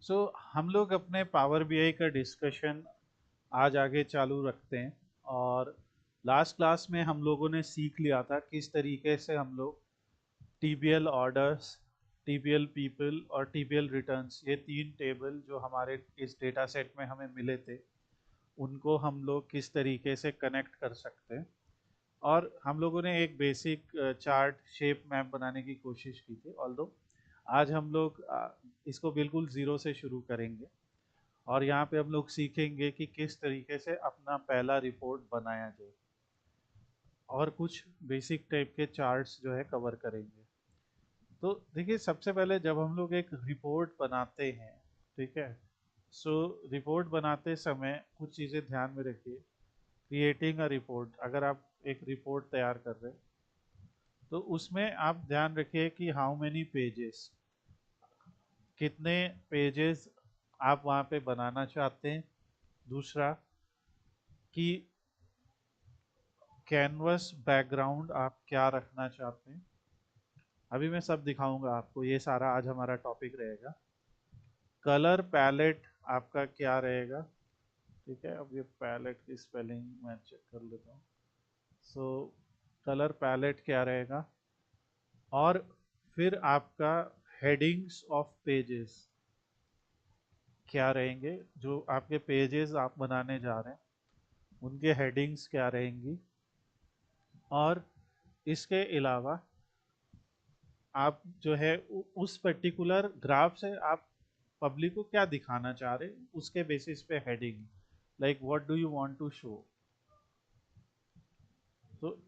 सो हम लोग अपने पावर बीआई का डिस्कशन आज आगे चालू रखते हैं। और लास्ट क्लास में हम लोगों ने सीख लिया था किस तरीके से हम लोग टीबीएल ऑर्डर्स, टीबीएल पीपल और टीबीएल रिटर्न्स, ये तीन टेबल जो हमारे इस डेटा सेट में हमें मिले थे, उनको हम लोग किस तरीके से कनेक्ट कर सकते हैं। और हम लोगों ने एक बेसिक चार्ट शेप मैप बनाने की कोशिश की थी। ऑल्दो आज हम लोग इसको बिल्कुल ज़ीरो से शुरू करेंगे और यहाँ पे हम लोग सीखेंगे कि किस तरीके से अपना पहला रिपोर्ट बनाया जाए और कुछ बेसिक टाइप के चार्ट्स जो है कवर करेंगे। तो देखिए, सबसे पहले जब हम लोग एक रिपोर्ट बनाते हैं, ठीक है, सो रिपोर्ट बनाते समय कुछ चीज़ें ध्यान में रखिए। क्रिएटिंग अ रिपोर्ट, अगर आप एक रिपोर्ट तैयार कर रहे हैं तो उसमें आप ध्यान रखिए कि हाउ मेनी पेजेस, कितने पेजेस आप वहाँ पे बनाना चाहते हैं। दूसरा कि कैनवस बैकग्राउंड आप क्या रखना चाहते हैं। अभी मैं सब दिखाऊंगा आपको, ये सारा आज हमारा टॉपिक रहेगा। कलर पैलेट आपका क्या रहेगा, ठीक है। अब ये पैलेट की स्पेलिंग मैं चेक कर लेता हूँ। सो कलर पैलेट क्या रहेगा, और फिर आपका हेडिंग्स ऑफ पेजेस क्या रहेंगे। जो आपके पेजेस आप बनाने जा रहे हैं उनके हेडिंग्स क्या रहेंगी। और इसके अलावा आप जो है उस पर्टिकुलर ग्राफ से आप पब्लिक को क्या दिखाना चाह रहे हैं, उसके बेसिस पे heading, like what do you want to show. तो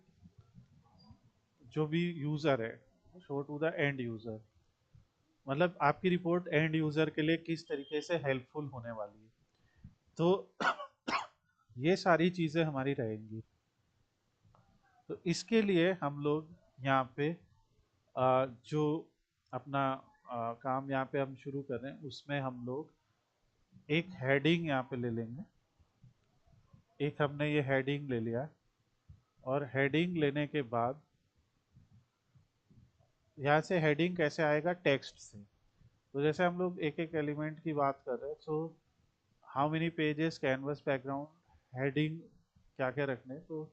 जो भी यूजर है, show to the end user, मतलब आपकी रिपोर्ट एंड यूजर के लिए किस तरीके से हेल्पफुल होने वाली है। तो ये सारी चीजें हमारी रहेंगी। तो इसके लिए हम लोग यहाँ पे जो अपना काम यहाँ पे हम शुरू कर रहे हैं, उसमें हम लोग एक हेडिंग यहाँ पे ले लेंगे। एक हमने ये हेडिंग ले लिया, और हेडिंग लेने के बाद यहाँ से हेडिंग कैसे आएगा, टेक्स्ट से। तो जैसे हम लोग एक एक एलिमेंट की बात कर रहे हैं, so how many pages, canvas background, heading क्या क्या रखने, तो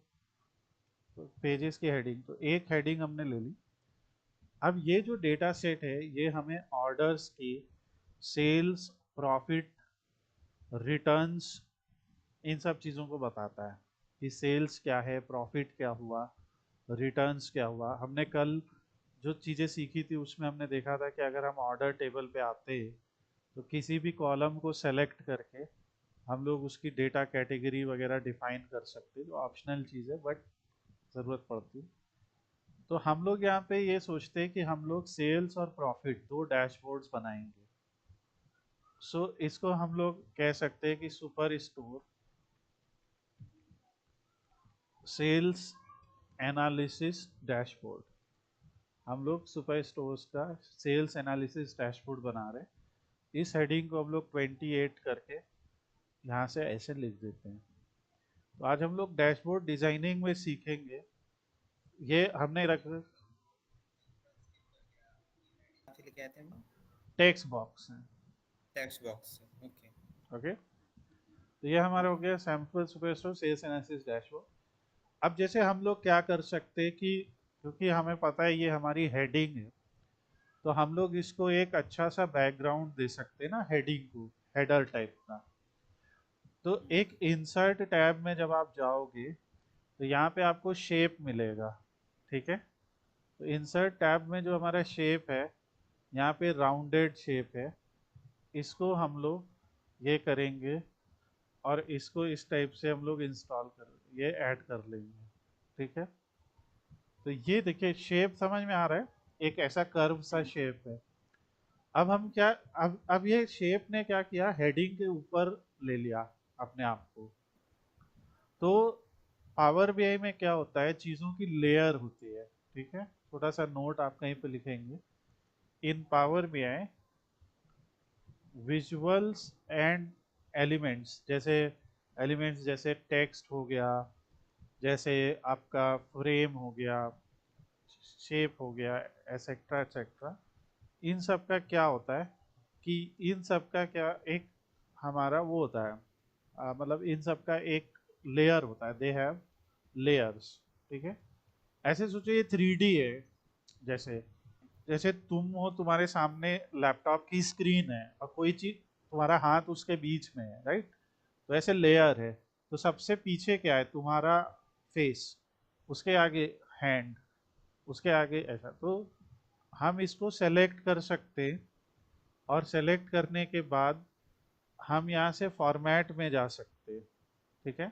पेजेस की हेडिंग, तो एक हेडिंग हमने ले ली। अब ये जो डेटा सेट है ये हमें ऑर्डर्स की, सेल्स, प्रॉफिट, रिटर्न्स, इन सब चीज़ों को बताता है कि सेल्स क्या है, प्रॉफिट क्या हुआ, रिटर्न्स क्या हुआ। हमने कल जो चीज़ें सीखी थी उसमें हमने देखा था कि अगर हम ऑर्डर टेबल पे आते तो किसी भी कॉलम को सेलेक्ट करके हम लोग उसकी डेटा कैटेगरी वगैरह डिफाइन कर सकते हैं, जो ऑप्शनल चीज़ है बट ज़रूरत पड़ती है। तो हम लोग यहाँ पे ये सोचते हैं कि हम लोग सेल्स और प्रॉफिट दो डैशबोर्ड्स बनाएंगे। सो इसको हम लोग कह सकते हैं कि super store sales analysis dashboard. हम लोग सुपर स्टोर्स का सेल्स एनालिसिस डैशबोर्ड बना रहे हैं। इस हेडिंग को हम लोग 28 करके यहाँ से ऐसे लिख देते हैं। तो आज हम लोग डैशबोर्ड डिजाइनिंग में सीखेंगे। ये हमने रख से लेके आए थे हम टेक्स्ट बॉक्स है। टेक्स्ट बॉक्स से। ओके। ओके, तो ये हमारा हो गया sample super store sales analysis dashboard. अब जैसे हम लोग क्या कर सकते हैं कि क्योंकि हमें पता है ये हमारी हेडिंग है, तो हम लोग इसको एक अच्छा सा बैकग्राउंड दे सकते हैं ना हेडिंग को, हेडर टाइप का। तो एक इंसर्ट टैब में जब आप जाओगे तो यहाँ पे आपको शेप मिलेगा, ठीक है। तो इंसर्ट टैब में जो हमारा शेप है, यहाँ पे राउंडेड शेप है, इसको हम लोग ये करेंगे और इसको इस टाइप से हम लोग इंस्टॉल कर, ये ऐड कर लेंगे, ठीक है। तो ये देखिए शेप समझ में आ रहा है, एक ऐसा कर्व सा शेप है। अब हम क्या, अब ये शेप ने क्या किया, हेडिंग के ऊपर ले लिया अपने आप को। तो पावर बीआई में क्या होता है, चीज़ों की लेयर होती है, ठीक है। छोटा सा नोट आप कहीं पे लिखेंगे, इन Power BI visuals and elements, जैसे एलिमेंट्स जैसे टेक्स्ट हो गया, जैसे आपका फ्रेम हो गया, शेप हो गया, एसेट्रा एसेट्रा, इन सब का क्या होता है, कि इन सब का क्या एक हमारा वो होता है, मतलब इन सब का एक लेयर होता है, दे हैव लेयर्स। ठीक है, ऐसे सोचो ये 3D है। जैसे जैसे तुम हो, तुम्हारे सामने लैपटॉप की स्क्रीन है और कोई चीज, तुम्हारा हाथ उसके बीच में है, राइट? तो ऐसे लेयर है। तो सबसे पीछे क्या है? तुम्हारा फेस, उसके आगे हैंड, उसके आगे ऐसा। तो हम इसको सेलेक्ट कर सकते हैं, और सेलेक्ट करने के बाद हम यहाँ से फॉर्मेट में जा सकते हैं। ठीक है,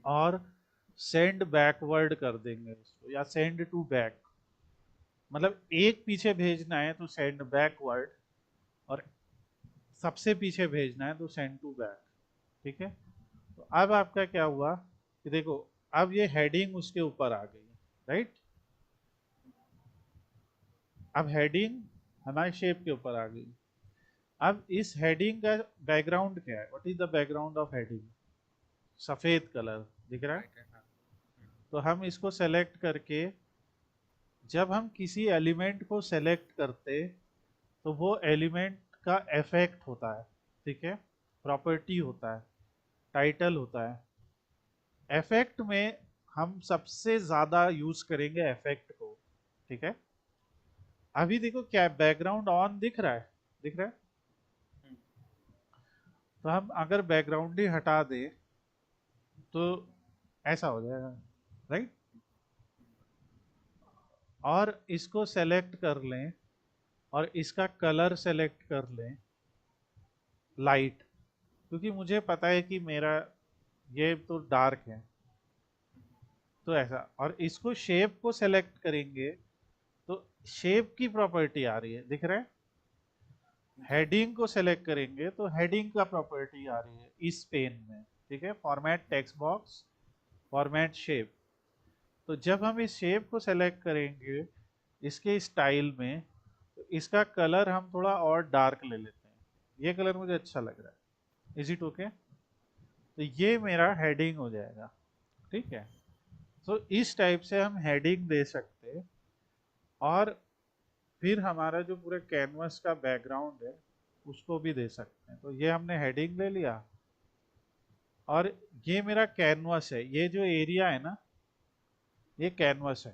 और सेंड बैकवर्ड कर देंगे इसको, या सेंड टू बैक। मतलब एक पीछे भेजना है तो सेंड बैकवर्ड, और सबसे पीछे भेजना है तो सेंड टू बैक। ठीक है, तो अब आपका क्या हुआ कि देखो, अब ये हेडिंग उसके ऊपर आ गई, राइट? अब हेडिंग हमारे शेप के ऊपर आ गई। अब इस हेडिंग का बैकग्राउंड क्या है? What is the background of heading? सफेद कलर दिख रहा है। राइट है, हाँ। तो हम इसको सेलेक्ट करके, जब हम किसी एलिमेंट को सेलेक्ट करते, तो वो एलिमेंट का इफेक्ट होता है। ठीक है, प्रॉपर्टी होता है, टाइटल होता है। इफेक्ट में हम सबसे ज्यादा यूज करेंगे इफेक्ट को। ठीक है, अभी देखो क्या बैकग्राउंड ऑन दिख रहा है, दिख रहा है। हम्म, तो हम अगर बैकग्राउंड ही हटा दे तो ऐसा हो जाएगा, राइट? और इसको सेलेक्ट कर लें, और इसका कलर सेलेक्ट कर लें लाइट, क्योंकि मुझे पता है कि मेरा ये तो डार्क है। तो ऐसा, और इसको शेप को सेलेक्ट करेंगे तो शेप की प्रॉपर्टी आ रही है, दिख रहा है। जी। हेडिंग को सेलेक्ट करेंगे तो हेडिंग का प्रॉपर्टी आ रही है इस पेन में। ठीक है, format text box, format shape. तो जब हम इस शेप को सेलेक्ट करेंगे इसके स्टाइल में, तो इसका कलर हम थोड़ा और डार्क ले लेते हैं। ये कलर मुझे अच्छा लग रहा है। Is it okay? तो ये मेरा हेडिंग हो जाएगा। ठीक है, तो इस टाइप से हम हेडिंग दे सकते हैं। और फिर हमारा जो पूरे कैनवस का बैकग्राउंड है उसको भी दे सकते हैं। तो ये हमने हेडिंग ले लिया, और ये मेरा कैनवस है, ये जो एरिया है ना, ये कैनवस है।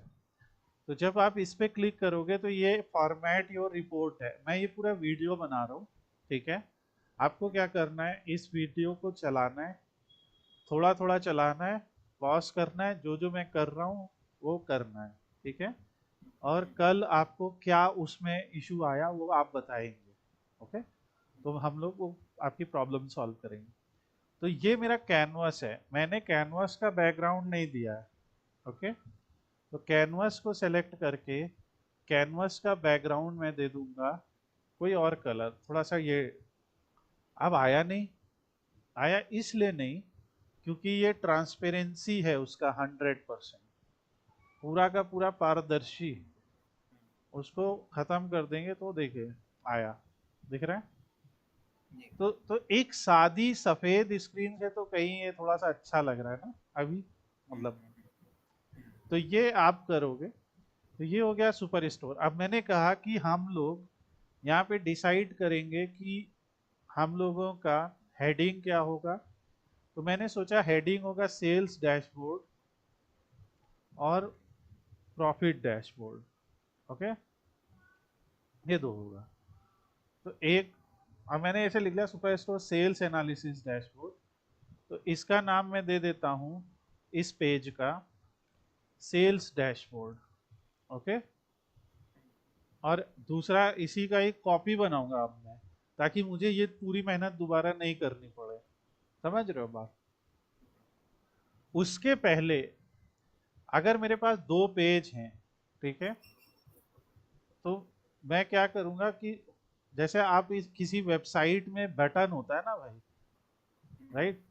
तो जब आप इस पे क्लिक करोगे तो ये फॉर्मेट योर रिपोर्ट है। मैं ये पूरा वीडियो बना रहा हूँ। ठीक है, आपको क्या करना है, इस वीडियो को चलाना है, थोड़ा थोड़ा चलाना है, पॉज करना है, जो जो मैं कर रहा हूँ वो करना है। ठीक है, और कल आपको क्या उसमें इशू आया वो आप बताएंगे। ओके, तो हम लोग वो आपकी प्रॉब्लम सॉल्व करेंगे। तो ये मेरा कैनवस है, मैंने कैनवस का बैकग्राउंड नहीं दिया है। ओके, तो कैनवस को सेलेक्ट करके कैनवस का बैकग्राउंड मैं दे दूंगा कोई और कलर, थोड़ा सा ये। अब आया नहीं, आया इसलिए नहीं क्योंकि ये ट्रांसपेरेंसी है उसका 100%, पूरा का पूरा पारदर्शी। उसको खत्म कर देंगे तो देखिए आया, दिख रहा है। जी। तो एक सादी सफेद स्क्रीन से तो कहीं ये थोड़ा सा अच्छा लग रहा है ना अभी, मतलब। तो ये आप करोगे तो ये हो गया सुपर स्टोर। अब मैंने कहा कि हम लोग यहाँ पे डिसाइड करेंगे कि हम लोगों का हेडिंग क्या होगा। तो मैंने सोचा हेडिंग होगा सेल्स डैशबोर्ड और प्रॉफिट डैशबोर्ड। ओके, ये दो होगा। तो एक, अब मैंने ऐसे लिख लिया super store sales analysis dashboard. तो इसका नाम मैं दे देता हूँ इस पेज का सेल्स डैशबोर्ड। ओके, और दूसरा इसी का एक कॉपी बनाऊंगा अब मैं, ताकि मुझे ये पूरी मेहनत दोबारा नहीं करनी पड़े। समझ रहे हो बात? उसके पहले अगर मेरे पास दो पेज हैं, ठीक है, तो मैं क्या करूंगा कि जैसे आप इस किसी वेबसाइट में बटन होता है ना भाई, राइट?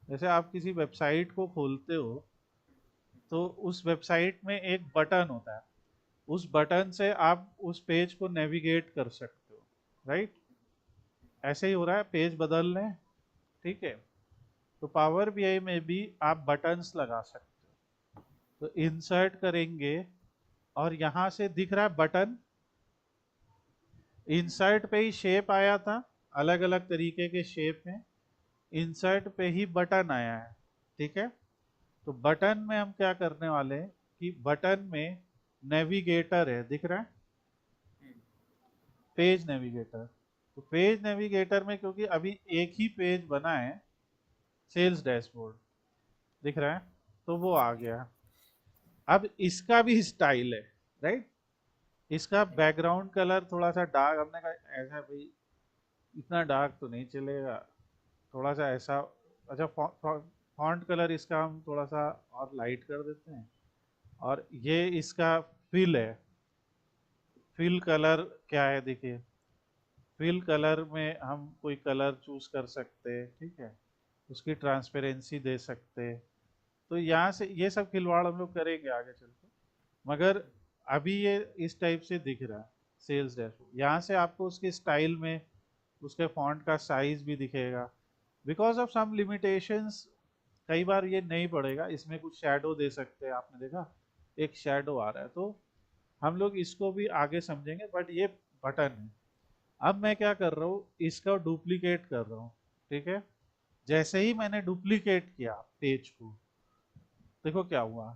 जैसे आप किसी वेबसाइट को खोलते हो तो उस वेबसाइट में एक बटन होता है, उस बटन से आप उस पेज को नेविगेट कर सकते हो, राइट? ऐसे ही हो रहा है, पेज बदल लें। ठीक है, तो पावर बीआई में भी आप बटन्स लगा सकते हो। तो इंसर्ट करेंगे, और यहां से दिख रहा है बटन, इंसर्ट पे ही शेप आया था, अलग अलग तरीके के शेप हैं, इंसर्ट पे ही बटन आया है। ठीक है, तो बटन में हम क्या करने वाले हैं कि बटन में नेविगेटर है, दिख रहा है, हम्म, पेज नेविगेटर। तो पेज नेविगेटर में क्योंकि अभी एक ही पेज बना है, सेल्स डैशबोर्ड, दिख रहा है, तो वो आ जी, गया। अब इसका भी स्टाइल है, राइट। इसका जी, बैकग्राउंड कलर थोड़ा सा डार्क, हमने कहा ऐसा भाई इतना डार्क तो नहीं चलेगा, थोड़ा सा ऐसा। अच्छा, फॉन्ट कलर इसका हम थोड़ा सा और लाइट कर देते हैं। और ये इसका फिल है, फिल कलर क्या है देखिए, फिल कलर में हम कोई कलर चूज कर सकते हैं, ठीक है, उसकी ट्रांसपेरेंसी दे सकते हैं। तो यहाँ से ये सब खिलवाड़ हम लोग करेंगे आगे चल के, मगर अभी ये इस टाइप से दिख रहा है सेल्स डैशबोर्ड। यहाँ से आपको उसके स्टाइल में उसके फॉन्ट का साइज भी दिखेगा। बिकॉज ऑफ सम लिमिटेशंस कई बार ये नहीं पड़ेगा, इसमें कुछ शेडो दे सकते हैं, आपने देखा एक शेडो आ रहा है, तो हम लोग इसको भी आगे समझेंगे, बट ये बटन है। अब मैं क्या कर रहा हूँ, इसका डुप्लीकेट कर रहा हूँ, ठीक है। जैसे ही मैंने डुप्लीकेट किया पेज को, देखो क्या हुआ,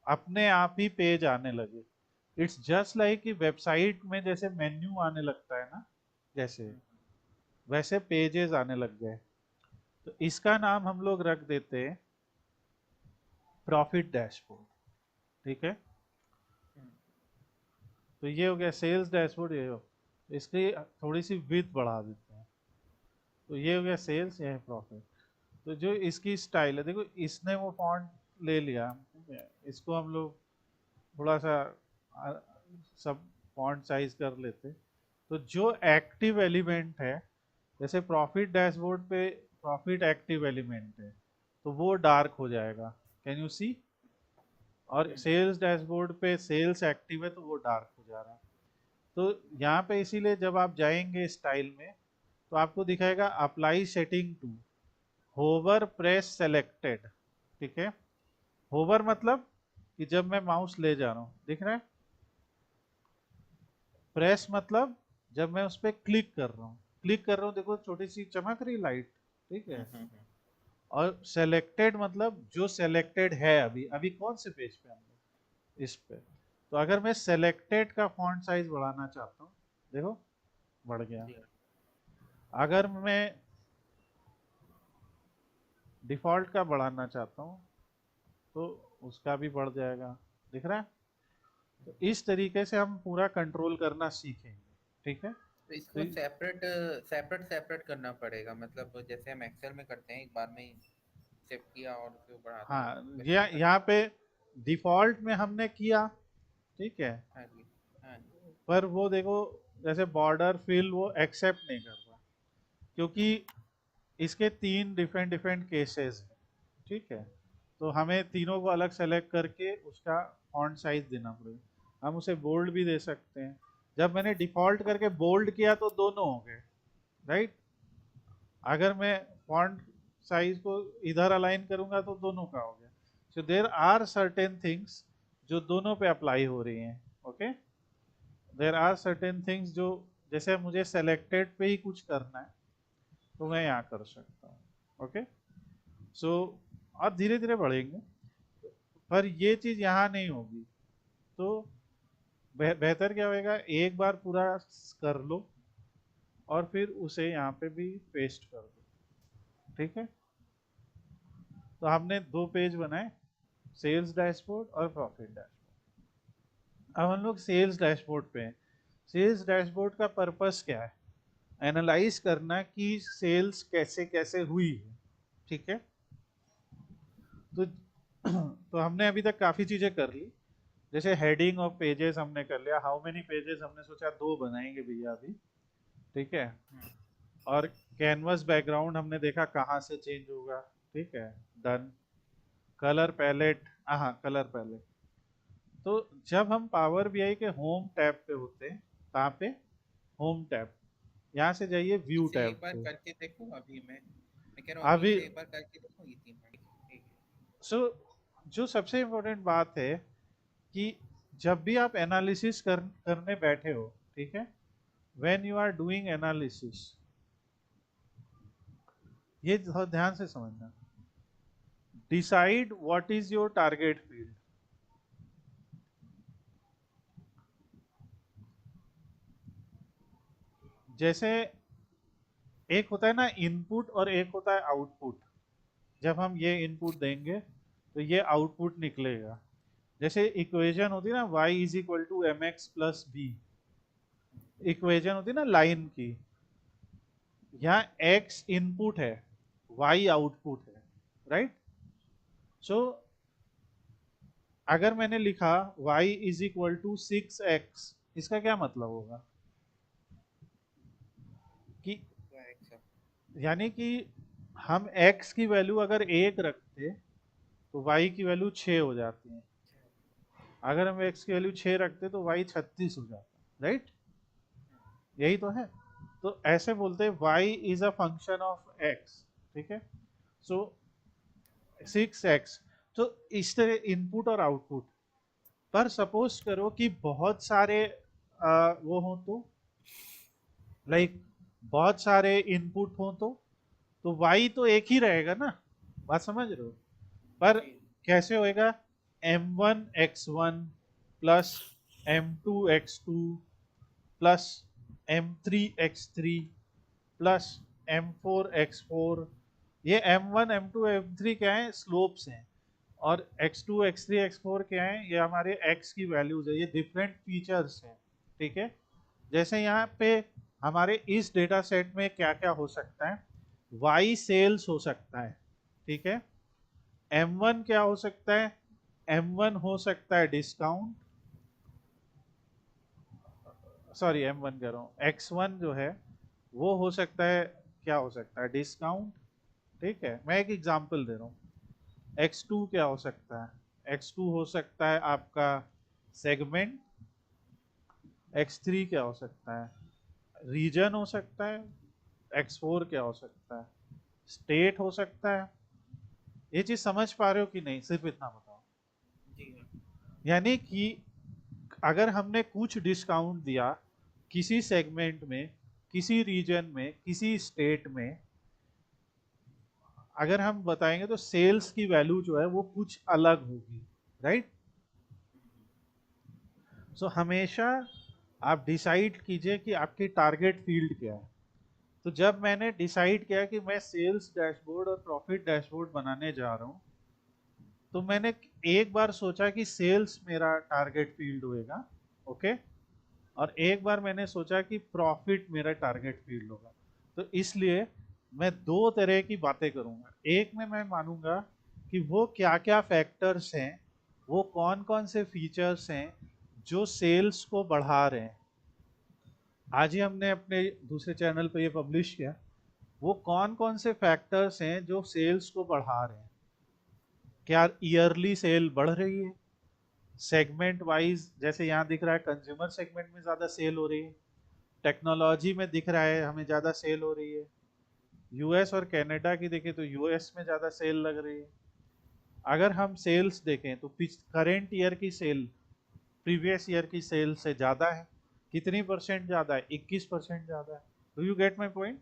अपने आप ही पेज आने लगे। इट्स जस्ट लाइक कि वेबसाइट में जैसे मेन्यू आने लगता है ना, जैसे हम्म, वैसे पेजेस आने लग गए। तो इसका नाम हम लोग रख देते हैं प्रॉफिट डैशबोर्ड, ठीक है। हम्म, तो ये हो गया सेल्स डैशबोर्ड, ये हो, इसकी थोड़ी सी विड्थ बढ़ा देते हैं। तो ये हो गया सेल्स, ये है प्रॉफिट। तो जो इसकी स्टाइल है, देखो इसने वो फॉन्ट ले लिया, ठीक है, इसको हम लोग थोड़ा सा आ, सब फॉन्ट साइज कर लेते। तो जो एक्टिव एलिमेंट है, जैसे प्रॉफिट डैशबोर्ड पे प्रॉफिट एक्टिव एलिमेंट है, तो वो डार्क हो जाएगा, कैन यू सी। और हम्म, सेल्स डैशबोर्ड पे सेल्स एक्टिव है तो वो डार्क हो जा रहा है। तो यहाँ पे इसीलिए जब आप जाएंगे स्टाइल में, तो आपको दिखाएगा apply setting to hover press selected, ठीक है। होवर मतलब कि जब मैं माउस ले जा रहा हूँ, दिख रहा है। प्रेस मतलब जब मैं उस पर क्लिक कर रहा हूँ, क्लिक कर रहा हूँ, देखो छोटी सी चमक रही लाइट, ठीक है। और सेलेक्टेड मतलब जो सेलेक्टेड है, अभी अभी कौन से पेज पे हम लोग, इस पे। तो अगर मैं सेलेक्टेड का फॉन्ट साइज बढ़ाना चाहता हूँ, देखो बढ़ गया। जी, अगर मैं डिफॉल्ट का बढ़ाना चाहता हूँ, तो उसका भी बढ़ जाएगा, दिख रहा है। तो इस तरीके से हम पूरा कंट्रोल करना सीखेंगे, ठीक है। तो तो इसको सेपरेट सेपरेट सेपरेट करना पड़ेगा, मतलब जैसे हम एक्सेल में करते हैं, एक बार में ही सेव किया और फिर बढ़ा दिया, हाँ, वैसे ये नहीं करना। यहाँ पे डिफॉल्ट में हमने किया, ठीक है, हाँ जी, हाँ जी, पर वो देखो जैसे बॉर्डर फिल वो एक्सेप्ट नहीं कर रहा, क्योंकि इसके तीन डिफरेंट डिफरेंट केसेस हैं, ठीक है। तो हमें तीनों को अलग सेलेक्ट करके उसका फॉन्ट साइज देना पड़ेगा। हम उसे बोल्ड भी दे सकते हैं। जब मैंने डिफॉल्ट करके बोल्ड किया तो दोनों हो गए, राइट। अगर मैं फॉन्ट साइज को इधर अलाइन करूंगा तो दोनों का हो गया। So there are certain things जो दोनों पे अप्लाई हो रही हैं, okay. There are certain things जो, जैसे मुझे सेलेक्टेड पे ही कुछ करना है, तो मैं यहाँ कर सकता हूँ, ओके। सो और धीरे धीरे बढ़ेंगे, पर ये चीज यहाँ नहीं होगी। तो बेहतर क्या होएगा, एक बार पूरा कर लो और फिर उसे यहाँ पे भी पेस्ट कर दो, ठीक है। तो हमने दो पेज बनाए, सेल्स डैशबोर्ड और प्रॉफिट डैशबोर्ड। अब हम लोग सेल्स डैशबोर्ड पे हैं। सेल्स डैशबोर्ड का पर्पस क्या है, एनालाइज करना कि सेल्स कैसे कैसे हुई है, ठीक है। तो तो हमने अभी तक काफी चीजें कर ली, जैसे हेडिंग ऑफ पेजेस हमने कर लिया, हाउ मेनी पेजेस हमने सोचा दो बनाएंगे भैया अभी, ठीक है। हम्म, और कैनवस बैकग्राउंड हमने देखा कहाँ से चेंज होगा, ठीक है, डन। कलर पैलेट, हाँ कलर पैलेट। तो जब हम पावर बीआई के होम टैब पे होते हैं, कहाँ पे, होम टैब, यहाँ से जाइए व्यू इसे एक टैब बार पे। करके देखो, अभी मैं कह रहा हूँ अभी अभी इसे एक बार करके देखो, ये 3 मिनट ठीक है। सो जो सबसे इम्पोर्टेंट बात है, कि जब भी आप एनालिसिस करने बैठे हो, ठीक है, when you are doing analysis, ये थोड़ा ध्यान से समझना, decide what is your target field. जैसे एक होता है ना इनपुट और एक होता है आउटपुट। जब हम ये इनपुट देंगे तो ये आउटपुट निकलेगा। जैसे इक्वेशन होती है ना y is equal to M X plus B, equation होती है ना लाइन की, यहाँ x इनपुट है, y आउटपुट है, राइट। सो अगर मैंने लिखा y is equal to 6x, इसका क्या मतलब होगा कि, यानी कि हम x की वैल्यू अगर 1 रखते तो y की वैल्यू 6 हो जाती है, अगर हम x की वैल्यू 6 रखते तो y 36 हो जाता, राइट। यही तो है। तो ऐसे बोलते हैं y is a function of x, ठीक है। सो 6x, तो इस तरह इनपुट और आउटपुट। पर सपोज करो कि बहुत सारे वो हो तो, लाइक बहुत सारे इनपुट हो तो y तो एक ही रहेगा ना, बात समझ रहे हो। पर कैसे होएगा, m1x1 plus m2x2 plus m3x3 plus m4x4। ये m1 m2 m3 क्या है, स्लोप्स हैं, और x2 x3 x4 क्या है, ये हमारे x की वैल्यूज है, ये डिफरेंट फीचर्स हैं, ठीक है। जैसे यहाँ पे हमारे इस डेटा सेट में क्या क्या हो सकता है, y सेल्स हो सकता है, ठीक है। m1 क्या हो सकता है, m1 हो सकता है डिस्काउंट, सॉरी m1 कह रहा हूँ, x1 जो है वो हो सकता है, क्या हो सकता है, डिस्काउंट, ठीक है। मैं एक एग्जांपल दे रहा हूँ। x2 क्या हो सकता है, x2 हो सकता है आपका सेगमेंट, x3 क्या हो सकता है, रीजन हो सकता है, x4 क्या हो सकता है, स्टेट हो सकता है। ये चीज समझ पा रहे हो कि नहीं, सिर्फ इतना बताओ। यानी कि अगर हमने कुछ डिस्काउंट दिया किसी सेगमेंट में, किसी रीजन में, किसी स्टेट में, अगर हम बताएंगे तो सेल्स की वैल्यू जो है वो कुछ अलग होगी, राइट। सो हमेशा आप डिसाइड कीजिए कि आपकी टारगेट फील्ड क्या है। तो जब मैंने डिसाइड किया कि मैं सेल्स डैशबोर्ड और प्रॉफिट डैशबोर्ड बनाने जा रहा हूँ, तो मैंने एक बार सोचा कि सेल्स मेरा टारगेट फील्ड होएगा, ओके, और एक बार मैंने सोचा कि प्रॉफिट मेरा टारगेट फील्ड होगा। तो इसलिए मैं दो तरह की बातें करूंगा। एक में मैं मानूंगा कि वो क्या क्या फैक्टर्स हैं, वो कौन कौन से फीचर्स हैं जो सेल्स को बढ़ा रहे हैं। आज ही हमने अपने दूसरे चैनल पर ये पब्लिश किया, वो कौन कौन से फैक्टर्स हैं जो सेल्स को बढ़ा रहे हैं। क्या ईयरली सेल बढ़ रही है, सेगमेंट वाइज, जैसे यहाँ दिख रहा है कंज्यूमर सेगमेंट में ज़्यादा सेल हो रही है, टेक्नोलॉजी में दिख रहा है हमें ज़्यादा सेल हो रही है, यूएस और कनाडा की देखें तो यूएस में ज़्यादा सेल लग रही है। अगर हम सेल्स देखें तो करेंट ईयर की सेल प्रीवियस ईयर की सेल से ज़्यादा है। कितनी परसेंट ज़्यादा है, 21% ज़्यादा है। Do you get my point.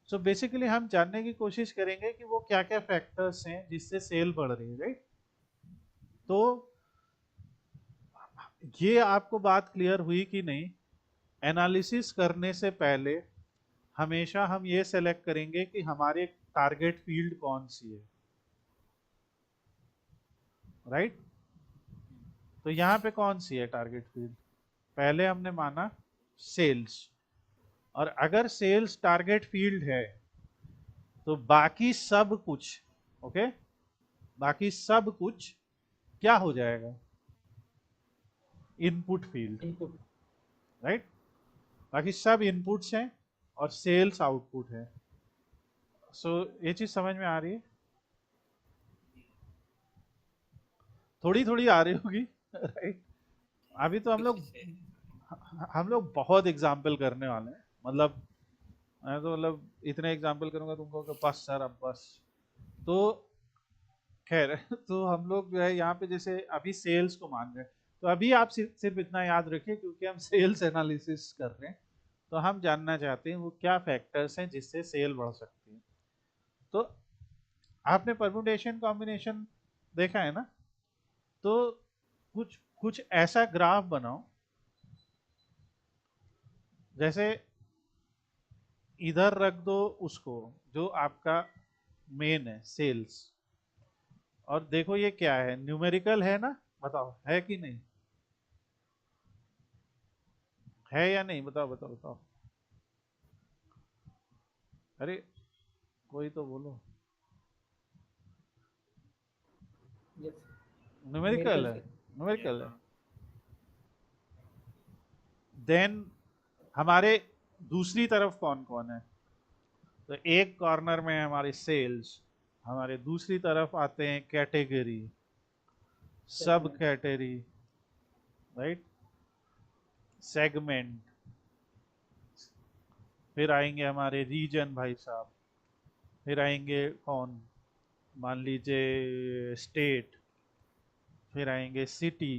So basically हम जानने की कोशिश करेंगे कि वो क्या क्या फैक्टर्स हैं जिससे सेल बढ़ रही है, राइट। तो ये आपको बात क्लियर हुई कि नहीं। एनालिसिस करने से पहले हमेशा हम ये सेलेक्ट करेंगे कि हमारे टारगेट फील्ड कौन सी है, राइट। तो यहाँ पे कौन सी है टारगेट फील्ड, पहले हमने माना सेल्स, और अगर सेल्स टारगेट फील्ड है तो बाकी सब कुछ, ओके, बाकी सब कुछ क्या हो जाएगा, इनपुट फील्ड, राइट। बाकी सब इनपुट्स हैं और सेल्स आउटपुट है। सो ये चीज समझ में आ रही है, थोड़ी थोड़ी आ रही होगी, राइट। अभी तो हम लोग बहुत एग्जाम्पल करने वाले हैं, मतलब मैं तो मतलब इतने एग्जाम्पल करूंगा तुमको कि बस सर अब बस। तो खैर तो हम लोग जो है यहाँ पे जैसे अभी सेल्स को मान रहे हैं, तो अभी आप सिर्फ इतना याद रखिए, क्योंकि हम सेल्स एनालिसिस कर रहे हैं, तो हम जानना चाहते हैं वो क्या फैक्टर्स हैं जिससे सेल बढ़ सकती है। तो आपने परम्यूटेशन कॉम्बिनेशन देखा है ना, तो कुछ कुछ ऐसा ग्राफ बनाओ, जैसे इधर रख दो उसको, जो आपका मेन है सेल्स, और देखो ये क्या है, न्यूमेरिकल है ना, बताओ है कि नहीं, है या नहीं, बताओ बताओ बताओ, अरे कोई तो बोलो। यस, न्यूमेरिकल न्यूमेरिकल है, से। न्यूमेरिकल है। हाँ। देन हमारे दूसरी तरफ कौन कौन है, तो एक कॉर्नर में है हमारे सेल्स, हमारे दूसरी तरफ आते हैं कैटेगरी, सब सेगमेंट। कैटेगरी, राइट, सेगमेंट, फिर आएंगे हमारे रीजन भाई साहब, फिर आएंगे कौन, मान लीजिए स्टेट, फिर आएंगे सिटी,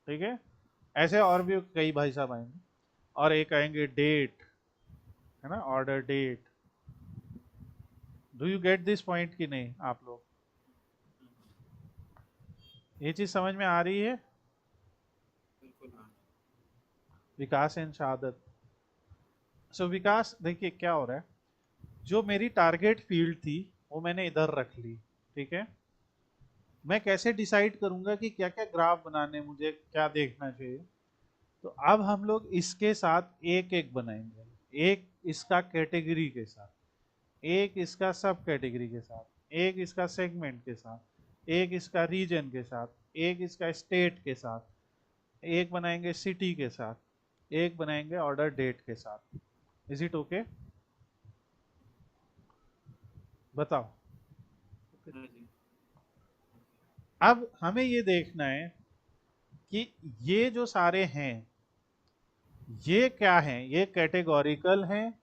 ठीक है, ऐसे और भी कई भाई साहब आएंगे, और एक आएंगे डेट, है ना, order date. Do you get this point कि नहीं आप लोग, ये चीज समझ में आ रही है, बिल्कुल हाँ। विकास एंड शहादत। सो विकास देखिए क्या हो रहा है, जो मेरी टारगेट फील्ड थी वो मैंने इधर रख ली, ठीक है, मैं कैसे डिसाइड करूंगा कि क्या क्या ग्राफ बनाने, मुझे क्या देखना चाहिए, तो अब हम लोग इसके साथ एक एक बनाएंगे, एक इसका कैटेगरी के साथ, एक इसका सब कैटेगरी के साथ, एक इसका सेगमेंट के साथ, एक इसका रीजन के साथ, एक इसका स्टेट के साथ, एक बनाएंगे सिटी के साथ, एक बनाएंगे ऑर्डर डेट के साथ। इज इट ओके, बताओ। हाँ जी। अब हमें ये देखना है कि ये जो सारे हैं ये क्या हैं, ये कैटेगोरिकल हैं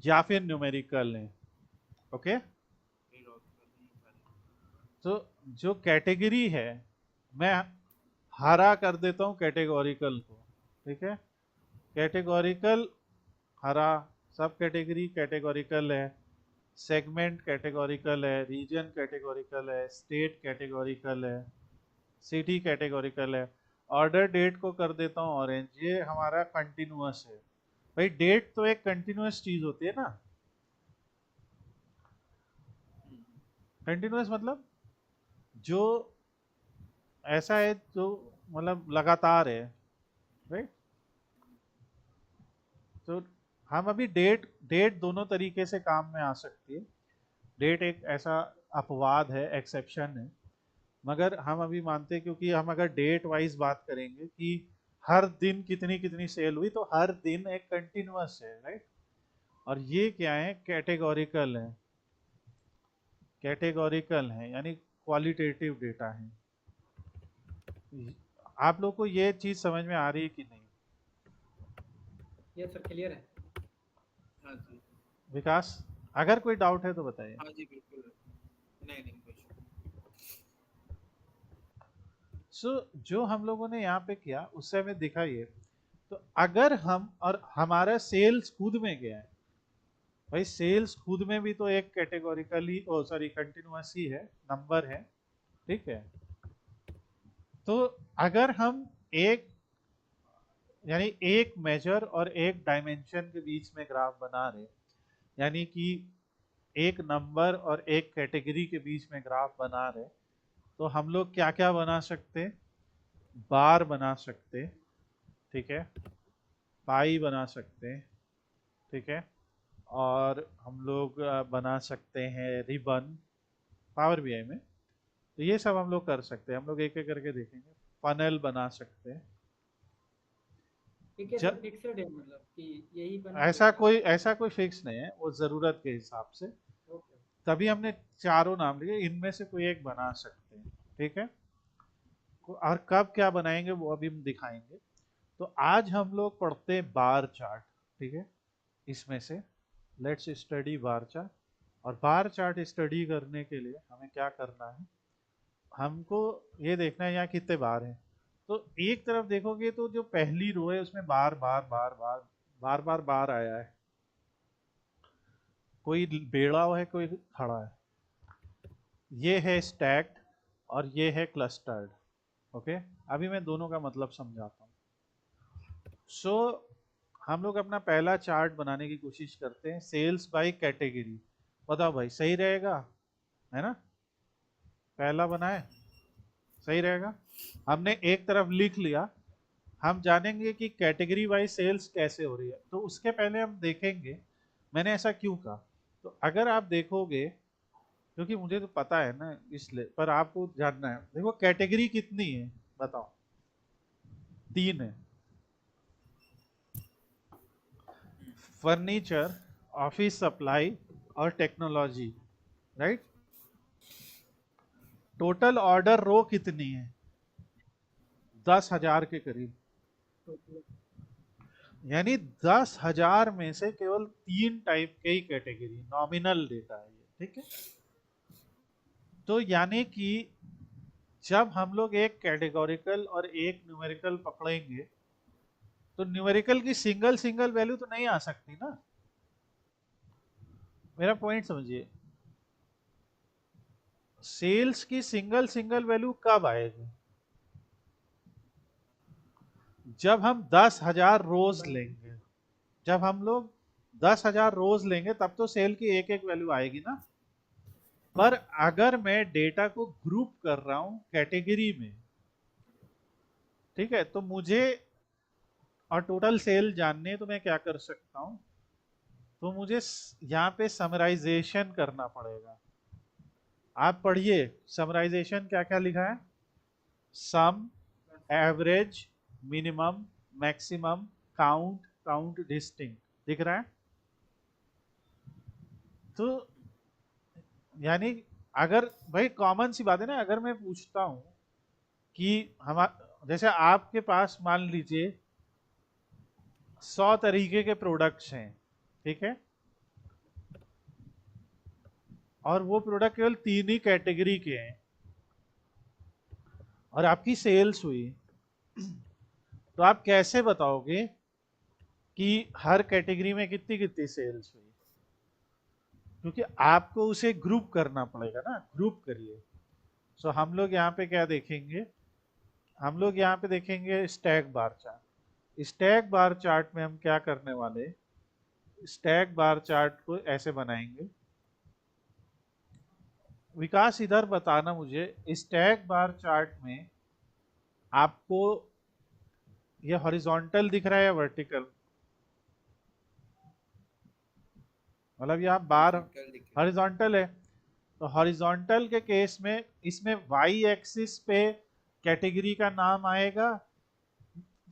या फिर न्यूमेरिकल हैं, ओके। फिर और सारे। तो जो कैटेगरी है, मैं हरा कर देता हूं कैटेगोरिकल को, ठीक है, कैटेगोरिकल हरा, सब कैटेगरी कैटेगोरिकल है, सेगमेंट कैटेगोरिकल है, रीजन कैटेगोरिकल है, स्टेट कैटेगोरिकल है, सिटी कैटेगोरिकल है, ऑर्डर डेट को कर देता हूँ ऑरेंज, ये हमारा कंटिन्यूअस है। भाई डेट तो एक कंटिन्यूअस चीज होती है ना, कंटिन्यूअस मतलब जो ऐसा है जो मतलब लगातार है, राइट। तो हम अभी डेट डेट दोनों तरीके से काम में आ सकती है, डेट एक ऐसा अपवाद है, एक्सेप्शन है, मगर हम अभी मानते हैं, क्योंकि हम अगर डेट वाइज बात करेंगे कि हर दिन कितनी कितनी सेल हुई, तो हर दिन एक कंटिन्यूअस है, राइट। और ये क्या है, कैटेगोरिकल है, कैटेगोरिकल है यानी क्वालिटेटिव डेटा है। आप लोग को ये चीज समझ में आ रही है कि नहीं, यस सर, क्लियर है। हाँ जी। विकास, अगर कोई डाउट है तो बताइए। हाँ जी बिल्कुल। नहीं नहीं कुछ। सो जो हम लोगों ने यहाँ पे किया उससे हमें दिखा ये, तो अगर हम और हमारा सेल्स खुद में गया है, भाई सेल्स खुद में भी तो एक कैटेगोरिकली, ओ सॉरी कंटिन्यूअस ही है, नंबर है, ठीक है। तो अगर हम एक यानी एक मेजर और एक डायमेंशन के बीच में ग्राफ बना रहे, यानी कि एक नंबर और एक कैटेगरी के बीच में ग्राफ बना रहे, तो हम लोग क्या क्या बना सकते, बार बना सकते, ठीक है, पाई बना सकते, ठीक है, और हम लोग बना सकते हैं रिबन पावर बीआई में, तो ये सब हम लोग कर सकते हैं, हम लोग एक एक करके देखेंगे, फनल बना सकते हैं। ठीक है सर, जब फिक्स्ड है मतलब कि यही बनेंगे ऐसा क्या? कोई ऐसा कोई फिक्स नहीं है, वो जरूरत के हिसाब से, ओके। तभी हमने चारों नाम लिए, इनमें से कोई एक बना सकते हैं, ठीक है। और कब क्या बनाएंगे वो अभी हम दिखाएंगे। तो आज हम लोग पढ़ते हैं बार चार्ट, ठीक है, इसमें से लेट्स स्टडी बार चार्ट। और बार चार्ट स्टडी करने के लिए हमें क्या करना है, हमको ये देखना है यहाँ कितने बार हैं। तो एक तरफ देखोगे तो जो पहली रो है उसमें बार बार बार बार बार बार बार आया है, कोई बेड़ा है कोई खड़ा है। ये है स्टैक्ड और ये है क्लस्टर्ड। ओके, अभी मैं दोनों का मतलब समझाता हूँ। सो हम लोग अपना पहला चार्ट बनाने की कोशिश करते हैं, सेल्स बाय कैटेगरी। बताओ भाई सही रहेगा, है ना? पहला बनाए, सही रहेगा। हमने एक तरफ लिख लिया, हम जानेंगे कि कैटेगरी वाइज सेल्स कैसे हो रही है। तो उसके पहले हम देखेंगे मैंने ऐसा क्यों कहा। तो अगर आप देखोगे, क्योंकि मुझे तो पता है ना इसलिए, पर आपको जानना है। देखो कैटेगरी कितनी है बताओ? 3 है। फर्नीचर, ऑफिस सप्लाई और टेक्नोलॉजी, राइट? टोटल ऑर्डर रो कितनी है? 10,000 के करीब। यानी 10,000 में से केवल 3 टाइप के ही कैटेगरी, नॉमिनल डेटा है ये, ठीक है? तो यानी कि जब हम लोग एक कैटेगोरिकल और एक न्यूमेरिकल पकड़ेंगे तो न्यूमेरिकल की सिंगल सिंगल वैल्यू तो नहीं आ सकती ना। मेरा पॉइंट समझिए, सेल्स की सिंगल सिंगल वैल्यू कब आएगी? जब हम 10,000 रोज लेंगे। जब हम लोग 10,000 रोज लेंगे तब तो सेल की एक एक वैल्यू आएगी ना। पर अगर मैं डेटा को ग्रुप कर रहा हूं कैटेगरी में, ठीक है, तो मुझे और टोटल सेल जानने तो मैं क्या कर सकता हूं, तो मुझे यहाँ पे समराइजेशन करना पड़ेगा। आप पढ़िए समराइजेशन क्या क्या लिखा है। Sum, average, minimum, maximum, count, count distinct, दिख रहा है? तो यानी अगर भाई कॉमन सी बात है ना, अगर मैं पूछता हूं कि हम, जैसे आपके पास मान लीजिए 100 तरीके के प्रोडक्ट्स हैं, ठीक है, और वो प्रोडक्ट केवल 3 ही कैटेगरी के हैं और आपकी सेल्स हुई, तो आप कैसे बताओगे कि हर कैटेगरी में कितनी कितनी सेल्स हुई? क्योंकि आपको उसे ग्रुप करना पड़ेगा ना। ग्रुप करिए। सो हम लोग यहाँ पे क्या देखेंगे, हम लोग यहाँ पे देखेंगे stack bar chart. Stack bar chart में हम क्या करने वाले, स्टैक बार चार्ट को ऐसे बनाएंगे। विकास इधर बताना मुझे, स्टैक बार चार्ट में आपको ये हॉरिजॉन्टल दिख रहा है या वर्टिकल? मतलब यहाँ बार हॉरिजॉन्टल दिख रहा हॉरिजॉन्टल है। तो हॉरिजॉन्टल के केस में इसमें वाई एक्सिस पे कैटेगरी का नाम आएगा।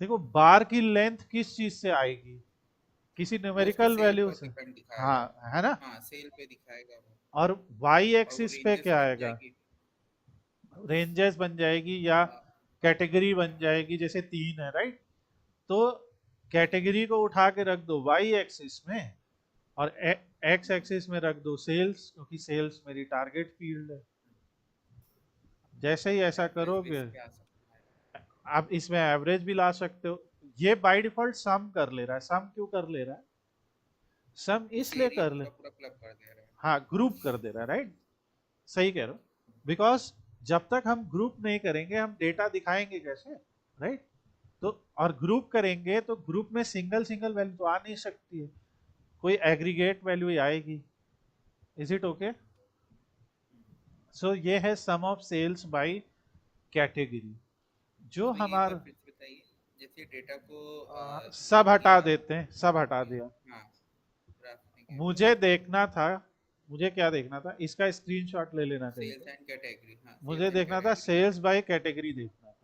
देखो बार की लेंथ किस चीज से आएगी? किसी है, वो उसके न्यूमेरिकल सेल वैल्यू पर से। डिपेंड दिखाएगा। हाँ, है ना? हाँ, सेल पे दिखाएगा वो। और वाई और वो एक्सिस पे रेंजेस क्या बन आएगा? जाएगी। रेंजेस बन जाएगी या हाँ, कैटेगरी बन जाएगी, जैसे 3 है, राइट? तो कैटेगरी को उठा के रख दो वाई एक्सिस में और एक्स एक्सिस में रख दो सेल्स, क्योंकि सेल्स मेरी टारगेट फील्ड है। जैसे ही ऐसा एवरेज भी करोगे, इस पे आ सकता है। आप इसमें एवरेज भी ला सकते हो। ये बाय डिफॉल्ट सम कर ले रहा है। सम क्यों कर ले रहा है? सम इसे इसलिए एरिया कर ले, पूरा पूरा क्लब कर दे रहा है। हाँ ग्रुप कर दे रहा है, राइट? सही कह रहे हो। बिकॉज जब तक हम ग्रुप नहीं करेंगे हम डेटा दिखाएंगे कैसे, राइट? तो और ग्रुप करेंगे तो ग्रुप में सिंगल सिंगल वैल्यू तो आ नहीं सकती है, कोई एग्रीगेट वैल्यू ही आएगी। Is it okay? सो ये है सम ऑफ सेल्स बाय कैटेगरी। जो तो ये बात हमारा फिर से बताइए, जैसे डेटा को सब सीक हटा किया। देते हैं, सब हटा ओके। दिया। हाँ, ग्राफ में गया। मुझे देखना था, मुझे क्या देखना था, इसका स्क्रीनशॉट ले लेना कहीं सेल्स पे। एंड कैटेगरी, हाँ मुझे सेल्स एंड देखना था कैटेगरी। सेल्स बाय कैटेगरी देखना था।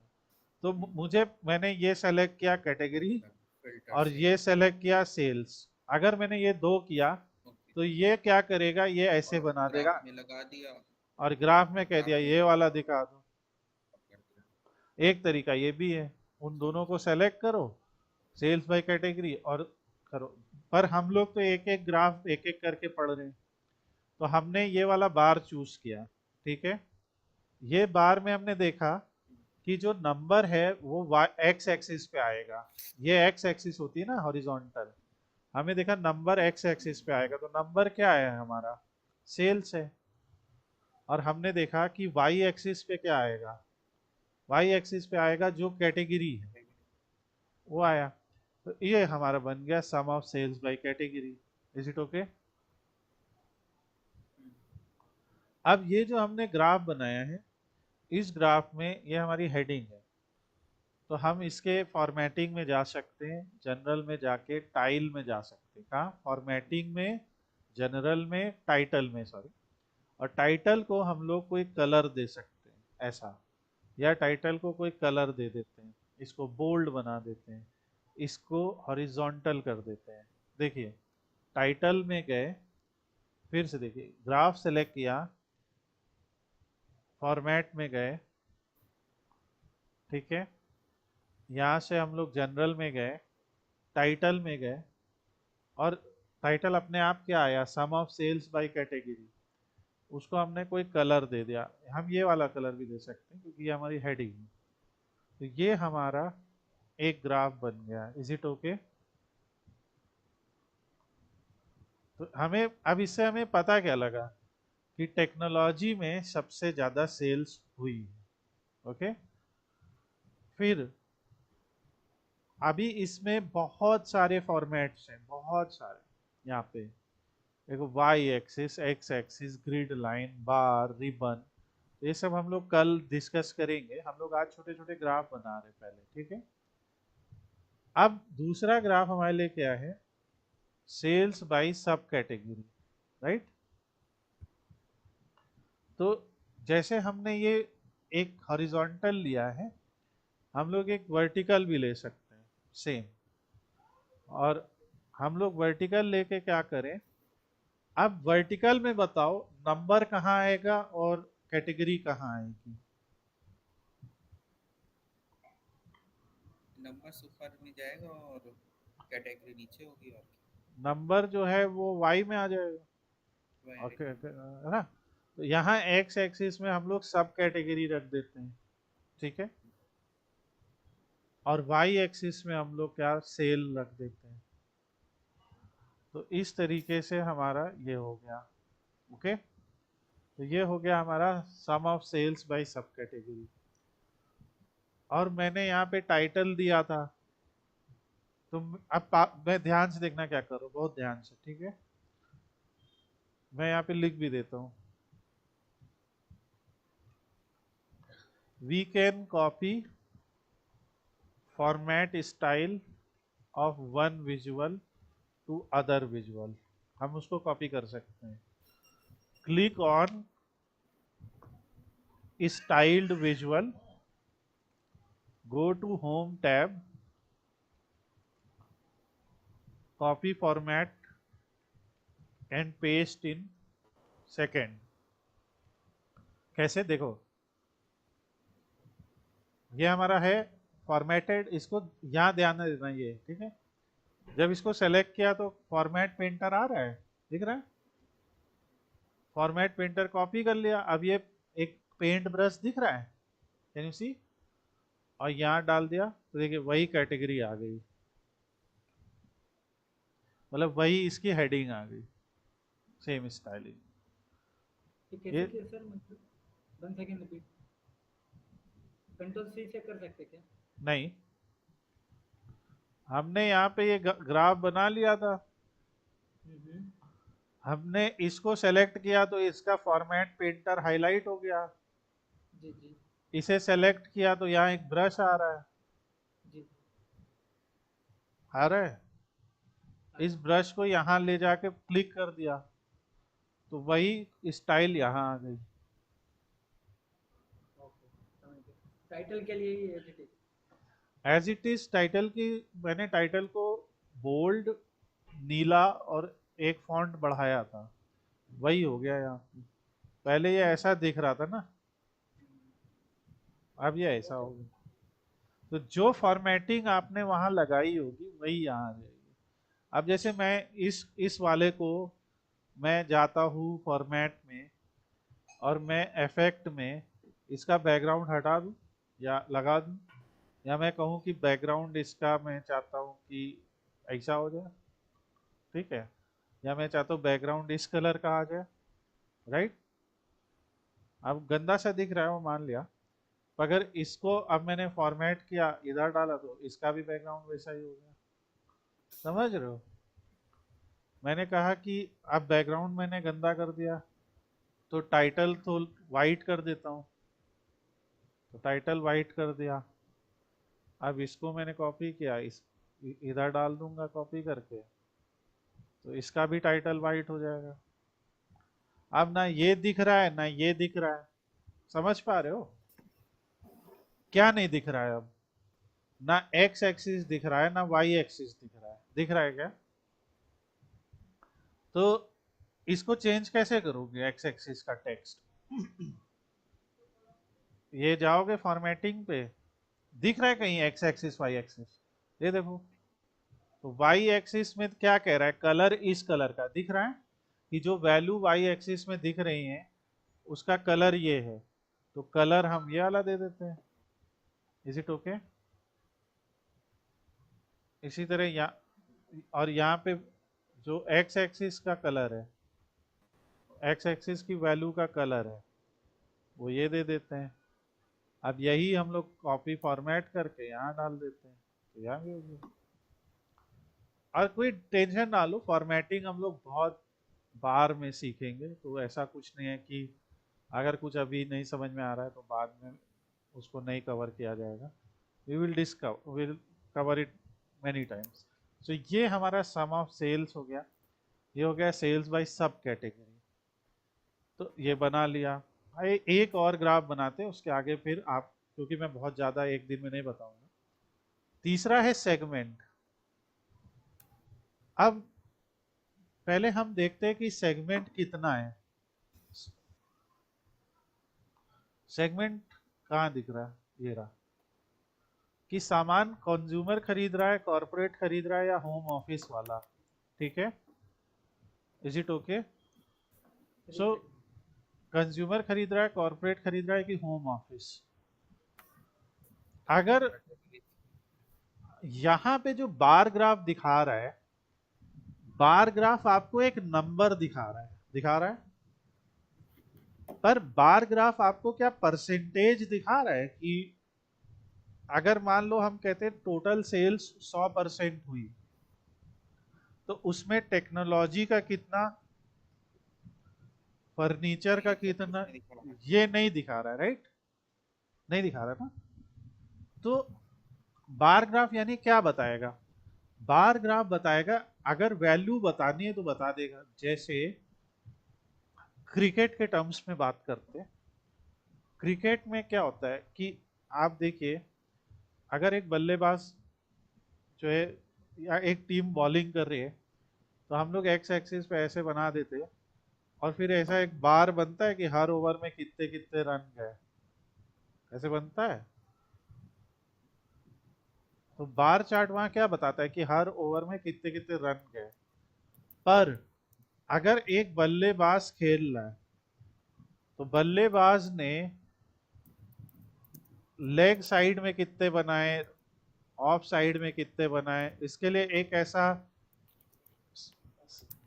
तो मुझे, मैंने ये सेलेक्ट किया कैटेगरी फिल्टर और से। ये सेलेक्ट किया सेल्स। अगर मैंने ये दो किया ओके। तो ये क्या करेगा, ये ऐसे और बना देगा ग्राफ में लगा दिया। और ग्राफ में कह दिया ग्राफ में ये वाला दिखा दो। कर दिया। एक तरीका ये भी है, उन दोनों को सेलेक्ट करो, सेल्स बाय कैटेगरी और करो। पर हम लोग तो एक एक ग्राफ एक एक करके पढ़ रहे हैं, तो हमने ये वाला बार चूज किया, ठीक है? ये बार में हमने देखा कि जो नंबर है वो एक्स एक्सिस पे आएगा। ये एक्स एक्सिस होती है ना हॉरिजॉन्टल, हमें देखा नंबर एक्स एक्सिस पे आएगा, तो नंबर क्या है हमारा, सेल्स है। और हमने देखा कि वाई एक्सिस पे क्या आएगा, वाई एक्सिस पे आएगा जो कैटेगरी है वो आया। तो ये हमारा बन गया sum of sales by category. Is it okay? अब ये जो हमने ग्राफ बनाया है, इस ग्राफ में ये हमारी हेडिंग है, तो हम इसके फॉर्मेटिंग में जा सकते हैं, जनरल में जाके टाइल में जा सकते हैं। कहाँ? फॉर्मेटिंग में, जनरल में, टाइटल में, सॉरी। और टाइटल को हम लोग कोई कलर दे सकते हैं ऐसा, या टाइटल को कोई कलर दे देते हैं, इसको बोल्ड बना देते हैं, इसको हॉरिजॉन्टल कर देते हैं। देखिए टाइटल में गए, फिर से देखिए ग्राफ सेलेक्ट किया, फॉर्मेट में गए, ठीक है, यहाँ से हम लोग जनरल में गए, टाइटल में गए, और टाइटल अपने आप क्या आया, सम ऑफ सेल्स बाय कैटेगरी। उसको हमने कोई कलर दे दिया, हम ये वाला कलर भी दे सकते हैं क्योंकि ये हमारी हेडिंग है। तो ये हमारा एक ग्राफ बन गया। Is it okay? तो हमें अब इससे हमें पता क्या लगा कि टेक्नोलॉजी में सबसे ज्यादा सेल्स हुई है। ओके, फिर अभी इसमें बहुत सारे फॉर्मेट्स हैं, बहुत सारे। यहाँ पे देखो Y axis, X axis, grid line, bar, ribbon, ये सब हम लोग कल डिस्कस करेंगे। हम लोग आज छोटे छोटे ग्राफ बना रहे हैं पहले, ठीक है। अब दूसरा ग्राफ हमारे लिए क्या है, सेल्स बाय सब कैटेगरी, राइट। तो जैसे हमने ये एक हॉरिजॉन्टल लिया है, हम लोग एक वर्टिकल भी ले सकते हैं सेम। और हम लोग वर्टिकल लेके क्या करें, अब वर्टिकल में बताओ नंबर कहाँ आएगा और कैटेगरी कहाँ आएगी। नंबर ऊपर में जाएगा और कैटेगरी नीचे होगी, और नंबर जो है वो वाई में आ जाएगा, क्या ओके वही। है ना। तो यहाँ एक्स एक्सिस में हम लोग सब कैटेगरी रख देते हैं, ठीक है। और वाई एक्सिस में हम लोग क्या, सेल रख देते हैं। तो इस तरीके से हमारा ये हो गया। ओके, तो ये हो गया हमारा सम ऑफ सेल्स बाय सब कैटेगरी। और मैंने यहाँ पे टाइटल दिया था, तुम अब मैं ध्यान से देखना क्या करो, बहुत ध्यान से, ठीक है। मैं यहाँ पे लिख भी देता हूँ, we can copy format style of one visual to other visual. हम उसको कॉपी कर सकते हैं। Click on styled visual, go to home tab, copy format and paste in second. कैसे, देखो ये हमारा है फॉर्मेटेड, इसको यहाँ ध्यान देना, ये ठीक है। जब इसको सेलेक्ट किया तो फॉर्मेट पेंटर आ रहा है, दिख रहा है, फॉर्मेट पेंटर कॉपी कर लिया। अब ये एक पेंट ब्रश दिख रहा है, कैन यू सी, और यहाँ डाल दिया तो देखिए वही कैटेगरी आ गई, मतलब वही इसकी हेडिंग आ गई, सेम स्टाइलिंग। ये ये कैसे किया सर, मतलब 1 सेकेंड रिपीट, कंट्रोल सी से कर सकते क्या? नहीं, हमने यहाँ पे ये ग्राफ बना लिया था, हम्म। हमने इसको सेलेक्ट किया तो इसका फॉर्मेट पेंटर हाईलाइट हो गया। जी जी इसे सेलेक्ट किया तो यहाँ एक ब्रश आ रहा है, जी। आ रहा है। इस ब्रश को यहाँ ले जाके क्लिक कर दिया तो वही स्टाइल यहाँ आ गई। ओके, समझ गया। टाइटल के लिए ही as it is. As it is title की, मैंने टाइटल को बोल्ड, नीला और एक फॉन्ट बढ़ाया था, वही हो गया यहाँ। पहले ये ऐसा दिख रहा था ना, अब ये ऐसा हो गया। तो जो फॉर्मेटिंग आपने वहां लगाई होगी वही यहाँ आ जाएगी। अब जैसे मैं इस वाले को, मैं जाता हूँ फॉर्मेट में और मैं इफेक्ट में इसका बैकग्राउंड हटा दूं या लगा दूं, या मैं कहूं कि बैकग्राउंड इसका मैं चाहता हूं कि ऐसा हो जाए, ठीक है, या मैं चाहता हूं बैकग्राउंड इस कलर का आ जाए, राइट। अब गंदा सा दिख रहा है वो मान लिया, अगर इसको अब मैंने फॉर्मेट किया इधर डाला तो इसका भी बैकग्राउंड वैसा ही हो गया। समझ रहे हो? मैंने कहा कि अब बैकग्राउंड मैंने गंदा कर दिया तो टाइटल तो वाइट कर देता हूँ, तो टाइटल वाइट कर दिया। अब इसको मैंने कॉपी किया, इस इधर डाल दूंगा कॉपी करके, तो इसका भी टाइटल वाइट हो जाएगा। अब ना ये दिख रहा है ना ये दिख रहा है, समझ पा रहे हो? क्या नहीं दिख रहा है अब? ना एक्स एक्सिस दिख रहा है ना वाई एक्सिस दिख रहा है। दिख रहा है क्या? तो इसको चेंज कैसे करोगे एक्स एक्सिस का टेक्स्ट? ये जाओगे फॉर्मेटिंग पे, दिख रहा है कहीं एक्स एक्सिस वाई एक्सिस? ये देखो, तो वाई एक्सिस में क्या कह रहा है, कलर इस कलर का दिख रहा है कि जो वैल्यू वाई एक्सिस में दिख रही है उसका कलर ये है, तो कलर हम ये वाला दे देते हैं। Is it okay? इसी तरह यहाँ और यहाँ पे जो एक्स एक्सिस का कलर है, एक्स एक्सिस की वैल्यू का कलर है वो ये दे देते हैं। अब यही हम लोग कॉपी फॉर्मेट करके यहाँ डाल देते हैं, तो यहाँ भी हो गया। और कोई टेंशन ना लो, फॉर्मेटिंग हम लोग बहुत बार में सीखेंगे, तो ऐसा कुछ नहीं है कि अगर कुछ अभी नहीं समझ में आ रहा है तो बाद में उसको नहीं कवर किया जाएगा। Will cover it many times. तो ये हमारा सम ऑफ सेल्स हो गया, ये हो गया सेल्स बाय सब कैटेगरी। तो ये बना लिया। एक और ग्राफ बनाते हैं उसके आगे फिर आप, क्योंकि मैं बहुत ज़्यादा एक दिन में नहीं बताऊंगा। तीसरा है सेगमेंट। अब पहले हम देखते हैं कि सेगमेंट कितना है। सेगमेंट कहाँ दिख रहा है? ये रहा, कि सामान कंज्यूमर खरीद रहा है, कॉर्पोरेट खरीद रहा है या होम ऑफिस वाला, ठीक है? Is it okay? So consumer खरीद रहा है, कॉर्पोरेट खरीद रहा है कि होम ऑफिस? अगर यहाँ पे जो बार ग्राफ दिखा रहा है, बार ग्राफ आपको एक नंबर दिखा रहा है, दिखा रहा है, पर बार ग्राफ आपको क्या परसेंटेज दिखा रहा है कि अगर मान लो हम कहते हैं टोटल सेल्स 100% हुई, तो उसमें टेक्नोलॉजी का कितना, फर्नीचर का कितना, ये नहीं दिखा रहा है, राइट? नहीं दिखा रहा ना। तो बार ग्राफ यानी क्या बताएगा? बार ग्राफ बताएगा, अगर वैल्यू बतानी है तो बता देगा। जैसे क्रिकेट के टर्म्स में बात करते हैं, क्रिकेट में क्या होता है कि आप देखिए, अगर एक बल्लेबाज जो है या एक टीम बॉलिंग कर रही है, तो हम लोग एक्स एक्सिस पे ऐसे बना देते हैं और फिर ऐसा एक बार बनता है कि हर ओवर में कितने कितने रन गए, ऐसे बनता है। तो बार चार्ट वहां क्या बताता है कि हर ओवर में कितने कितने रन गए। पर अगर एक बल्लेबाज खेल रहा है तो बल्लेबाज ने लेग साइड में कितने बनाए, ऑफ साइड में कितने बनाए, इसके लिए एक ऐसा,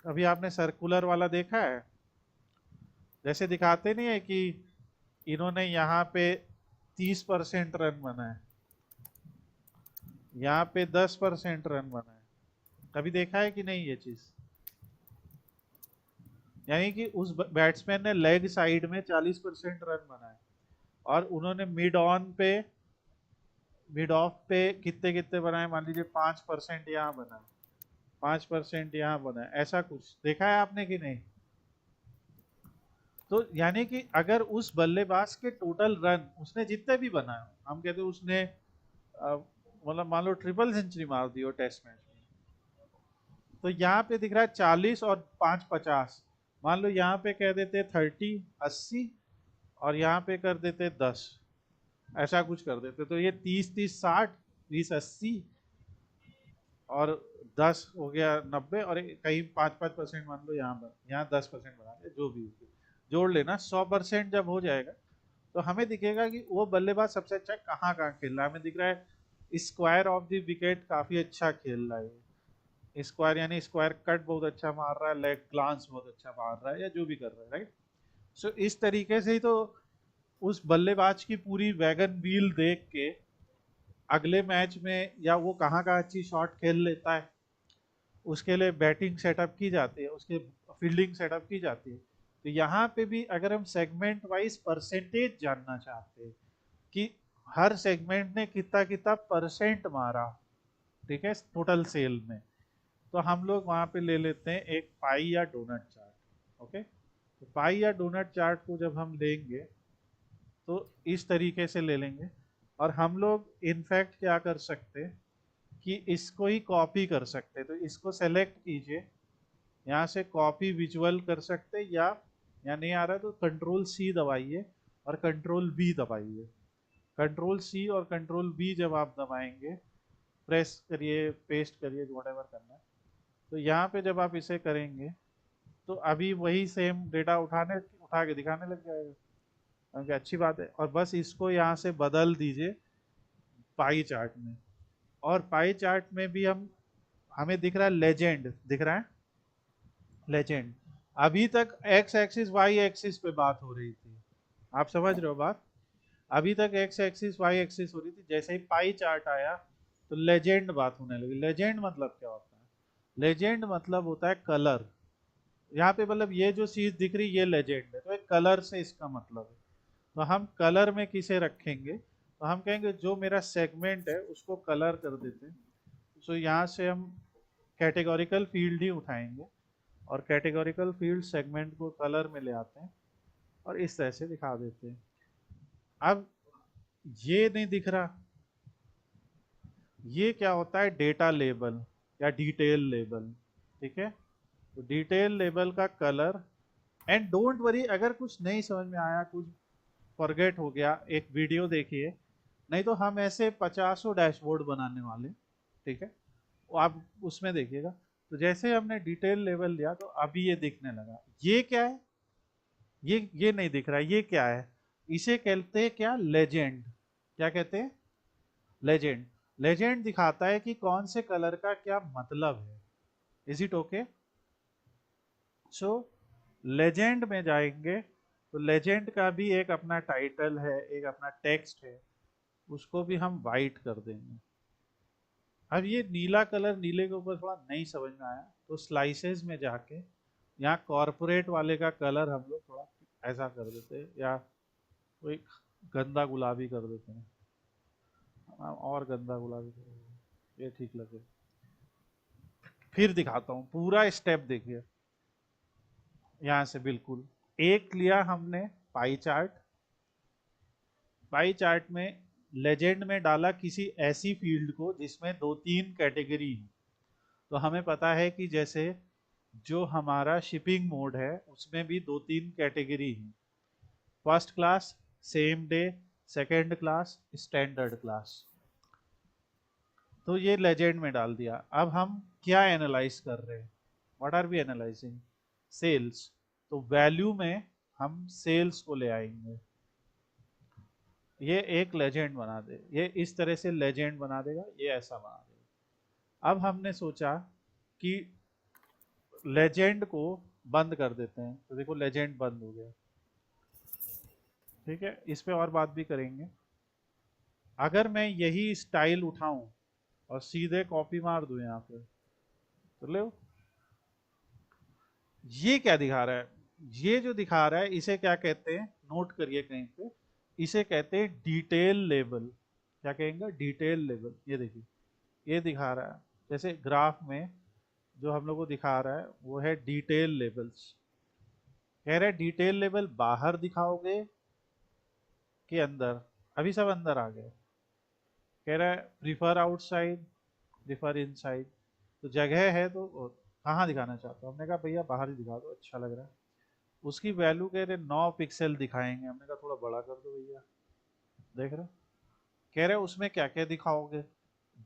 अभी आपने सर्कुलर वाला देखा है, जैसे दिखाते नहीं है कि इन्होंने यहाँ पे 30% रन बनाए, यहाँ पे 10% रन बनाए। कभी देखा है कि नहीं ये चीज? यानी कि उस बैट्समैन ने लेग साइड में 40% रन बनाए और उन्होंने मिड ऑफ पे कितने कितने बनाए, मान लीजिए 5% यहाँ बनाए, 5% यहाँ बनाए, ऐसा कुछ देखा है आपने कि नहीं? तो यानी कि अगर उस बल्लेबाज के टोटल रन उसने जितने भी बनाए, हम कहते हैं उसने मतलब मान लो ट्रिपल सेंचुरी मार दी हो टेस्ट मैच में, तो यहाँ पे दिख रहा है 40 और 5 50, मान लो यहाँ पे कह देते 30 80 और यहाँ पे कर देते 10, ऐसा कुछ कर देते, तो ये 30 30 60 20 80 और 10 हो गया 90, और कहीं 5% मान लो यहाँ 10% बना दे, जो भी जोड़ लेना, 100% जब हो जाएगा तो हमें दिखेगा कि वो बल्लेबाज सबसे अच्छा कहाँ कहाँ खेल रहा है। हमें दिख रहा है स्क्वायर ऑफ द विकेट काफी अच्छा खेल रहा है, स्क्वायर यानी स्क्वायर कट बहुत अच्छा मार रहा है, लेग ग्लांस बहुत अच्छा मार रहा है, या जो भी कर रहा है, राइट। सो इस तरीके से ही तो उस बल्लेबाज की पूरी वैगन व्हील देख के अगले मैच में या वो कहाँ कहाँ अच्छी शॉट खेल लेता है उसके लिए बैटिंग सेटअप की जाती है, उसके फील्डिंग सेटअप की जाती है। तो यहाँ पे भी अगर हम सेगमेंट वाइज परसेंटेज जानना चाहते हैं कि हर सेगमेंट ने कितना कितना परसेंट मारा, ठीक है, टोटल सेल में, तो हम लोग वहाँ पे ले लेते हैं एक पाई या डोनट चार्ट। ओके, तो पाई या डोनट चार्ट को जब हम लेंगे तो इस तरीके से ले लेंगे, और हम लोग इनफैक्ट क्या कर सकते हैं कि इसको ही कॉपी कर सकते हैं। तो इसको सेलेक्ट कीजिए, यहाँ से कॉपी विजुअल कर सकते हैं, या नहीं आ रहा है तो कंट्रोल सी दबाइए और कंट्रोल बी दबाइए। कंट्रोल सी और कंट्रोल बी जब आप दबाएंगे, प्रेस करिए, पेस्ट करिए, व्हाटएवर करना है, तो यहाँ पे जब आप इसे करेंगे तो अभी वही सेम डेटा उठा के दिखाने लग जाएगा। क्योंकि अच्छी बात है, और बस इसको यहाँ से बदल दीजिए पाई चार्ट में। और पाई चार्ट में भी हमें दिख रहा है लेजेंड, दिख रहा है लेजेंड। अभी तक एक्स एक्सिस वाई एक्सिस पे बात हो रही थी, आप समझ रहे हो बात। अभी तक एक्स एक्सिस वाई एक्सिस हो रही थी, जैसे ही पाई चार्ट आया तो लेजेंड बात होने लगी। लेजेंड मतलब क्या होता है? लेजेंड मतलब होता है कलर। यहाँ पे मतलब ये जो चीज दिख रही ये लेजेंड है, तो एक कलर से इसका मतलब है। तो हम कलर में किसे रखेंगे, तो हम कहेंगे जो मेरा सेगमेंट है उसको कलर कर देते हैं। तो यहाँ से हम कैटेगोरिकल फील्ड ही उठाएंगे और कैटेगोरिकल फील्ड सेगमेंट को कलर में ले आते हैं और इस तरह से दिखा देते हैं। अब ये नहीं दिख रहा, ये क्या होता है? डेटा लेबल या डिटेल लेबल, ठीक है। तो डिटेल लेबल का कलर, एंड डोंट वरी अगर कुछ नहीं समझ में आया, कुछ फॉरगेट हो गया, एक वीडियो देखिए, नहीं तो हम ऐसे 50 डैशबोर्ड बनाने वाले, ठीक है, वो आप उसमें देखिएगा। तो जैसे हमने डिटेल लेवल लिया तो अभी ये दिखने लगा। ये क्या है? ये नहीं दिख रहा, ये क्या है? इसे कहते हैं क्या? लेजेंड। क्या कहते हैं? लेजेंड। लेजेंड दिखाता है कि कौन से कलर का क्या मतलब है। Is it okay? So legend में जाएंगे तो लेजेंड का भी एक अपना टाइटल है, एक अपना टेक्स्ट है, उसको भी हम वाइट कर देंगे। अब ये नीला कलर, नीले के ऊपर थोड़ा नहीं समझ में आया तो स्लाइसेस में जाके यहाँ कॉर्पोरेट वाले का कलर हम लोग थोड़ा ऐसा कर देते हैं, या कोई गंदा गुलाबी कर देते हैं, और गंदा गुलाबी कर देते हैं, ये ठीक लगे। फिर दिखाता हूँ, पूरा स्टेप देखिए। यहाँ से बिल्कुल एक लिया हमने पाई चार्ट। पाई चार्ट में लेजेंड में डाला किसी ऐसी फील्ड को जिसमें 2-3 कैटेगरी है। तो हमें पता है कि जैसे जो हमारा शिपिंग मोड है उसमें भी 2-3 कैटेगरी है, first class, same day, second class, standard class. तो ये लेजेंड में डाल दिया। अब हम क्या एनालाइज कर रहे हैं? What are we analysing? Sales. तो वैल्यू में हम सेल्स को ले आएंगे। ये एक लेजेंड बना दे, ये इस तरह से लेजेंड बना देगा, ये ऐसा बना देगा। अब हमने सोचा कि लेजेंड को बंद कर देते हैं, तो देखो लेजेंड बंद हो गया, ठीक है। इस पे और बात भी करेंगे। अगर मैं यही स्टाइल उठाऊं और सीधे कॉपी मार दूं यहाँ पे, तो लो ये क्या दिखा रहा है? ये जो दिखा रहा है इसे क्या कहते हैं? नोट करिए कहीं पे, इसे कहते हैं डिटेल लेबल। क्या कहेंगे? Detail label. ये देखिए, ये दिखा रहा है, जैसे ग्राफ में जो हम लोग को दिखा रहा है वो है डिटेल लेबल्स। कह रहे डिटेल लेबल बाहर दिखाओगे कि अंदर? अभी सब अंदर आ गए। कह रहा है प्रीफर आउटसाइड, प्रीफर इनसाइड। तो जगह है तो कहाँ दिखाना चाहता हूँ? हमने कहा भैया बाहर ही दिखा दो, अच्छा लग रहा है। उसकी वैल्यू कह रहे 9 पिक्सल दिखाएंगे, हमने कहा थोड़ा बड़ा कर दो भैया। देख रहे, कह रहे उसमें क्या क्या दिखाओगे?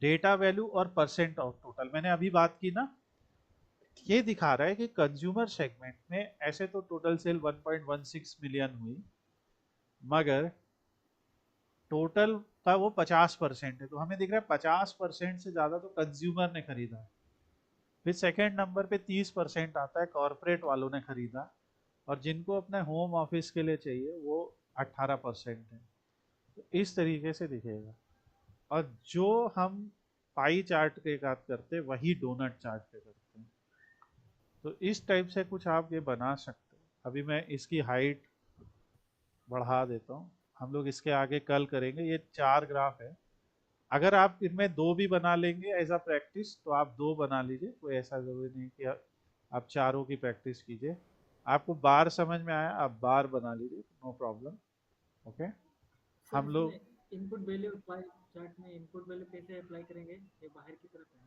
डेटा वैल्यू और परसेंट ऑफ टोटल। मैंने अभी बात की ना, ये दिखा रहा है कि कंज्यूमर सेगमेंट में ऐसे तो टोटल सेल 1.16 मिलियन हुई, मगर टोटल का वो 50% है, तो हमें दिख रहा है 50% से ज़्यादा तो कंज्यूमर ने खरीदा। फिर सेकेंड नंबर पे 30% आता है कॉरपोरेट वालों ने खरीदा, और जिनको अपने होम ऑफिस के लिए चाहिए वो 18% है। तो इस तरीके से दिखेगा। और जो हम पाई चार्ट के साथ करते हैं वही डोनट चार्ट पे करते हैं। तो इस टाइप से कुछ आप ये बना सकते हो। अभी मैं इसकी हाइट बढ़ा देता हूँ, हम लोग इसके आगे कल करेंगे। ये 4 ग्राफ है। अगर आप इनमें 2 भी बना लेंगे एज अ प्रैक्टिस तो आप 2 बना लीजिए, कोई ऐसा जरूरी नहीं कि आप चारों की प्रैक्टिस कीजिए। आपको बार समझ में आया आप बार बना लीजिए, नो प्रॉब्लम। ओके। सर हम लोग इसमें इनपुट वैल्यू पाई चार्ट में इनपुट वैल्यू कैसे अप्लाई करेंगे, ये बाहर की तरफ है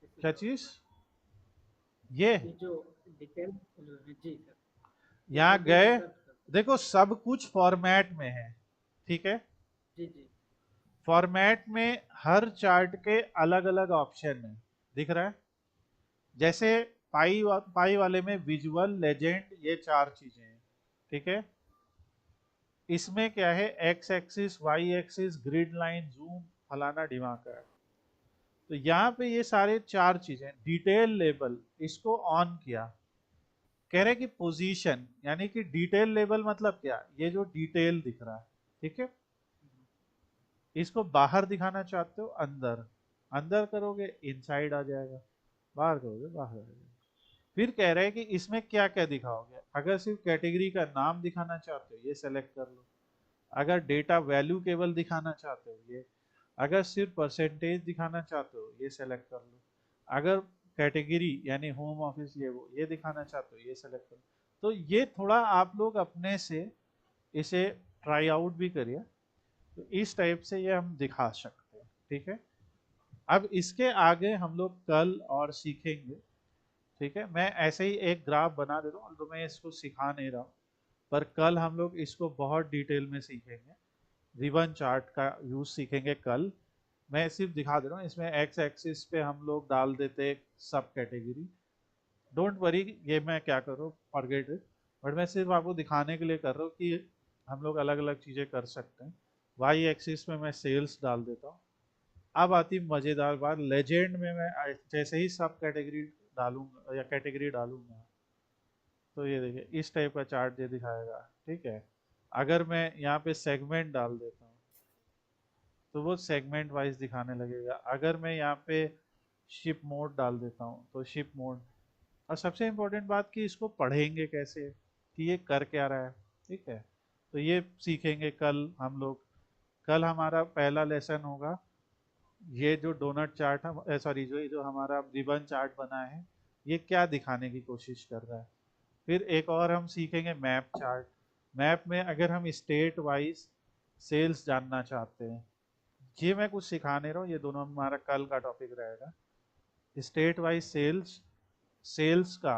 इससे क्या थोड़ा चीज, बताएं। ये ये जो डिटेल जो है जी सर, ये यहाँ वैल्यू गए, इंसर्ट करते हैं। देखो सब कुछ फॉर्मेट में है, ठीक है। जी जी फॉर्मेट में हर चार्ट के अलग अलग ऑप्शन है, दिख रहा है। जैसे पाई वाले में विजुअल, लेजेंड, ये 4 चीजें हैं, ठीक है। इसमें क्या है, X axis, Y axis, grid line, zoom, फलाना ढिमाका। तो यहाँ पे ये सारे 4 चीजें, डिटेल लेबल इसको ऑन किया। कह रहे कि पोजीशन, यानी कि डिटेल लेबल मतलब क्या, ये जो डिटेल दिख रहा है, ठीक है। इसको बाहर दिखाना चाहते हो अंदर, अंदर करोगे इनसाइड आ जाएगा, बाहर करोगे बाहर आ जाएगा। फिर कह रहे हैं कि इसमें क्या क्या दिखाओगे। अगर सिर्फ कैटेगरी का नाम दिखाना चाहते हो ये सेलेक्ट कर लो, अगर डेटा वैल्यू केवल दिखाना चाहते हो ये, अगर सिर्फ परसेंटेज दिखाना चाहते हो ये सेलेक्ट कर लो, अगर कैटेगरी यानी होम ऑफिस ये वो ये दिखाना चाहते हो ये सेलेक्ट कर लो। तो ये थोड़ा आप लोग अपने से इसे ट्राई आउट भी करिए। तो इस टाइप से ये हम दिखा सकते हैं, ठीक है। अब इसके आगे हम लोग कल और सीखेंगे, ठीक है। मैं ऐसे ही एक ग्राफ बना दे रहा हूँ, तो मैं इसको सिखा नहीं रहा हूँ, पर कल हम लोग इसको बहुत डिटेल में सीखेंगे। रिबन चार्ट का यूज सीखेंगे कल। मैं सिर्फ दिखा दे रहा हूँ, इसमें एक्स एक्सिस पे हम लोग डाल देते हैं सब कैटेगरी। डोंट वरी ये मैं क्या कर रहा हूँ, फॉरगेट इट। बट मैं सिर्फ आपको दिखाने के लिए कर रहा हूँ कि हम लोग अलग अलग चीज़ें कर सकते हैं। वाई एक्सिस में मैं सेल्स डाल देता हूँ। अब आती मज़ेदार बात, लेजेंड में मैं जैसे ही सब कैटेगरी डालूंगा या कैटेगरी डालूंगा तो ये देखिए इस टाइप का चार्ट ये दिखाएगा, ठीक है। अगर मैं यहाँ पे सेगमेंट डाल देता हूँ तो वो सेगमेंट वाइज दिखाने लगेगा। अगर मैं यहाँ पे शिप मोड डाल देता हूँ तो शिप मोड। और सबसे इम्पोर्टेंट बात कि इसको पढ़ेंगे कैसे, कि ये कर क्या रहा है, ठीक है। तो ये सीखेंगे कल हम लोग। कल हमारा पहला लेसन होगा ये जो डोनट चार्ट है, सॉरी जो जो हमारा रिबन चार्ट बना है ये क्या दिखाने की कोशिश कर रहा है। फिर एक और हम सीखेंगे मैप चार्ट। मैप में अगर हम स्टेट वाइज सेल्स जानना चाहते हैं, ये मैं कुछ सिखा नहीं रहा हूँ, ये दोनों हमारा कल का टॉपिक रहेगा। स्टेट वाइज सेल्स, सेल्स का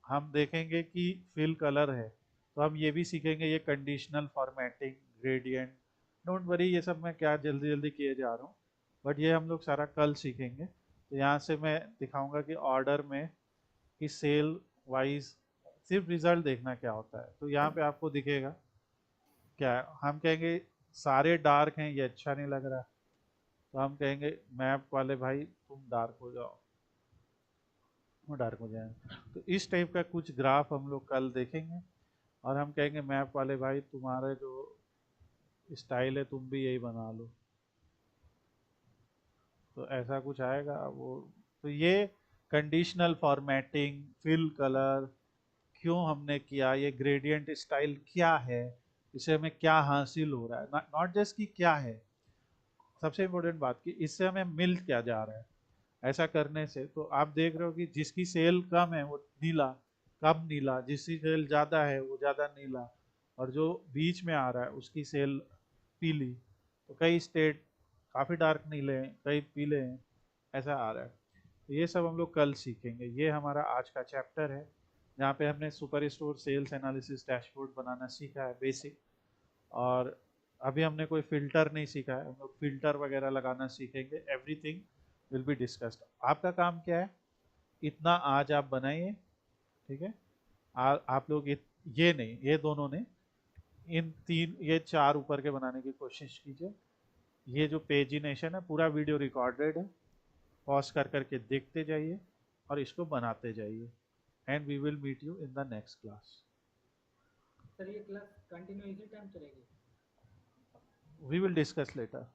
हम देखेंगे कि फिल कलर है, तो हम ये भी सीखेंगे, ये conditional formatting, gradient. Don't worry ये सब मैं क्या जल्दी जल्दी किए जा रहा हूँ, बट ये हम लोग सारा कल सीखेंगे। तो यहाँ से मैं दिखाऊंगा कि ऑर्डर में कि सेल वाइज सिर्फ रिजल्ट देखना क्या होता है। तो यहाँ पे आपको दिखेगा क्या है? हम कहेंगे सारे डार्क हैं ये अच्छा नहीं लग रहा, तो हम कहेंगे मैप वाले भाई तुम डार्क हो जाओ, वो डार्क हो जाए। तो इस टाइप का कुछ ग्राफ हम लोग कल देखेंगे। और हम कहेंगे मैप वाले भाई तुम्हारे जो स्टाइल है तुम भी यही बना लो, तो ऐसा कुछ आएगा वो। तो ये कंडीशनल फॉर्मेटिंग, फिल कलर क्यों हमने किया, ये ग्रेडियंट स्टाइल क्या है, इससे हमें क्या हासिल हो रहा है, नॉट जस्ट कि क्या है, सबसे इंपॉर्टेंट बात कि इससे हमें मिल क्या जा रहा है ऐसा करने से। तो आप देख रहे हो कि जिसकी सेल कम है वो नीला, कम नीला, जिसकी सेल ज़्यादा है वो ज़्यादा नीला, और जो बीच में आ रहा है उसकी सेल पीली। तो कई स्टेट काफ़ी डार्क नीले हैं, कई पीले हैं, ऐसा आ रहा है। तो ये सब हम लोग कल सीखेंगे। ये हमारा आज का चैप्टर है जहाँ पे हमने super store sales analysis dashboard बनाना सीखा है, बेसिक। और अभी हमने कोई फिल्टर नहीं सीखा है, हम लोग फिल्टर वगैरह लगाना सीखेंगे। Everything will be discussed. आपका काम क्या है, इतना आज आप बनाइए, ठीक है। आप लोग ये नहीं, ये दोनों ने इन 3 ये 4 ऊपर के बनाने की कोशिश कीजिए। ये जो पेजिनेशन है पूरा वीडियो रिकॉर्डेड है, पॉज कर करके देखते जाइए और इसको बनाते जाइए। And we will meet you in the next class. Sir ये क्लास कंटिन्यू इसी टाइम चलेगी? We will discuss letter.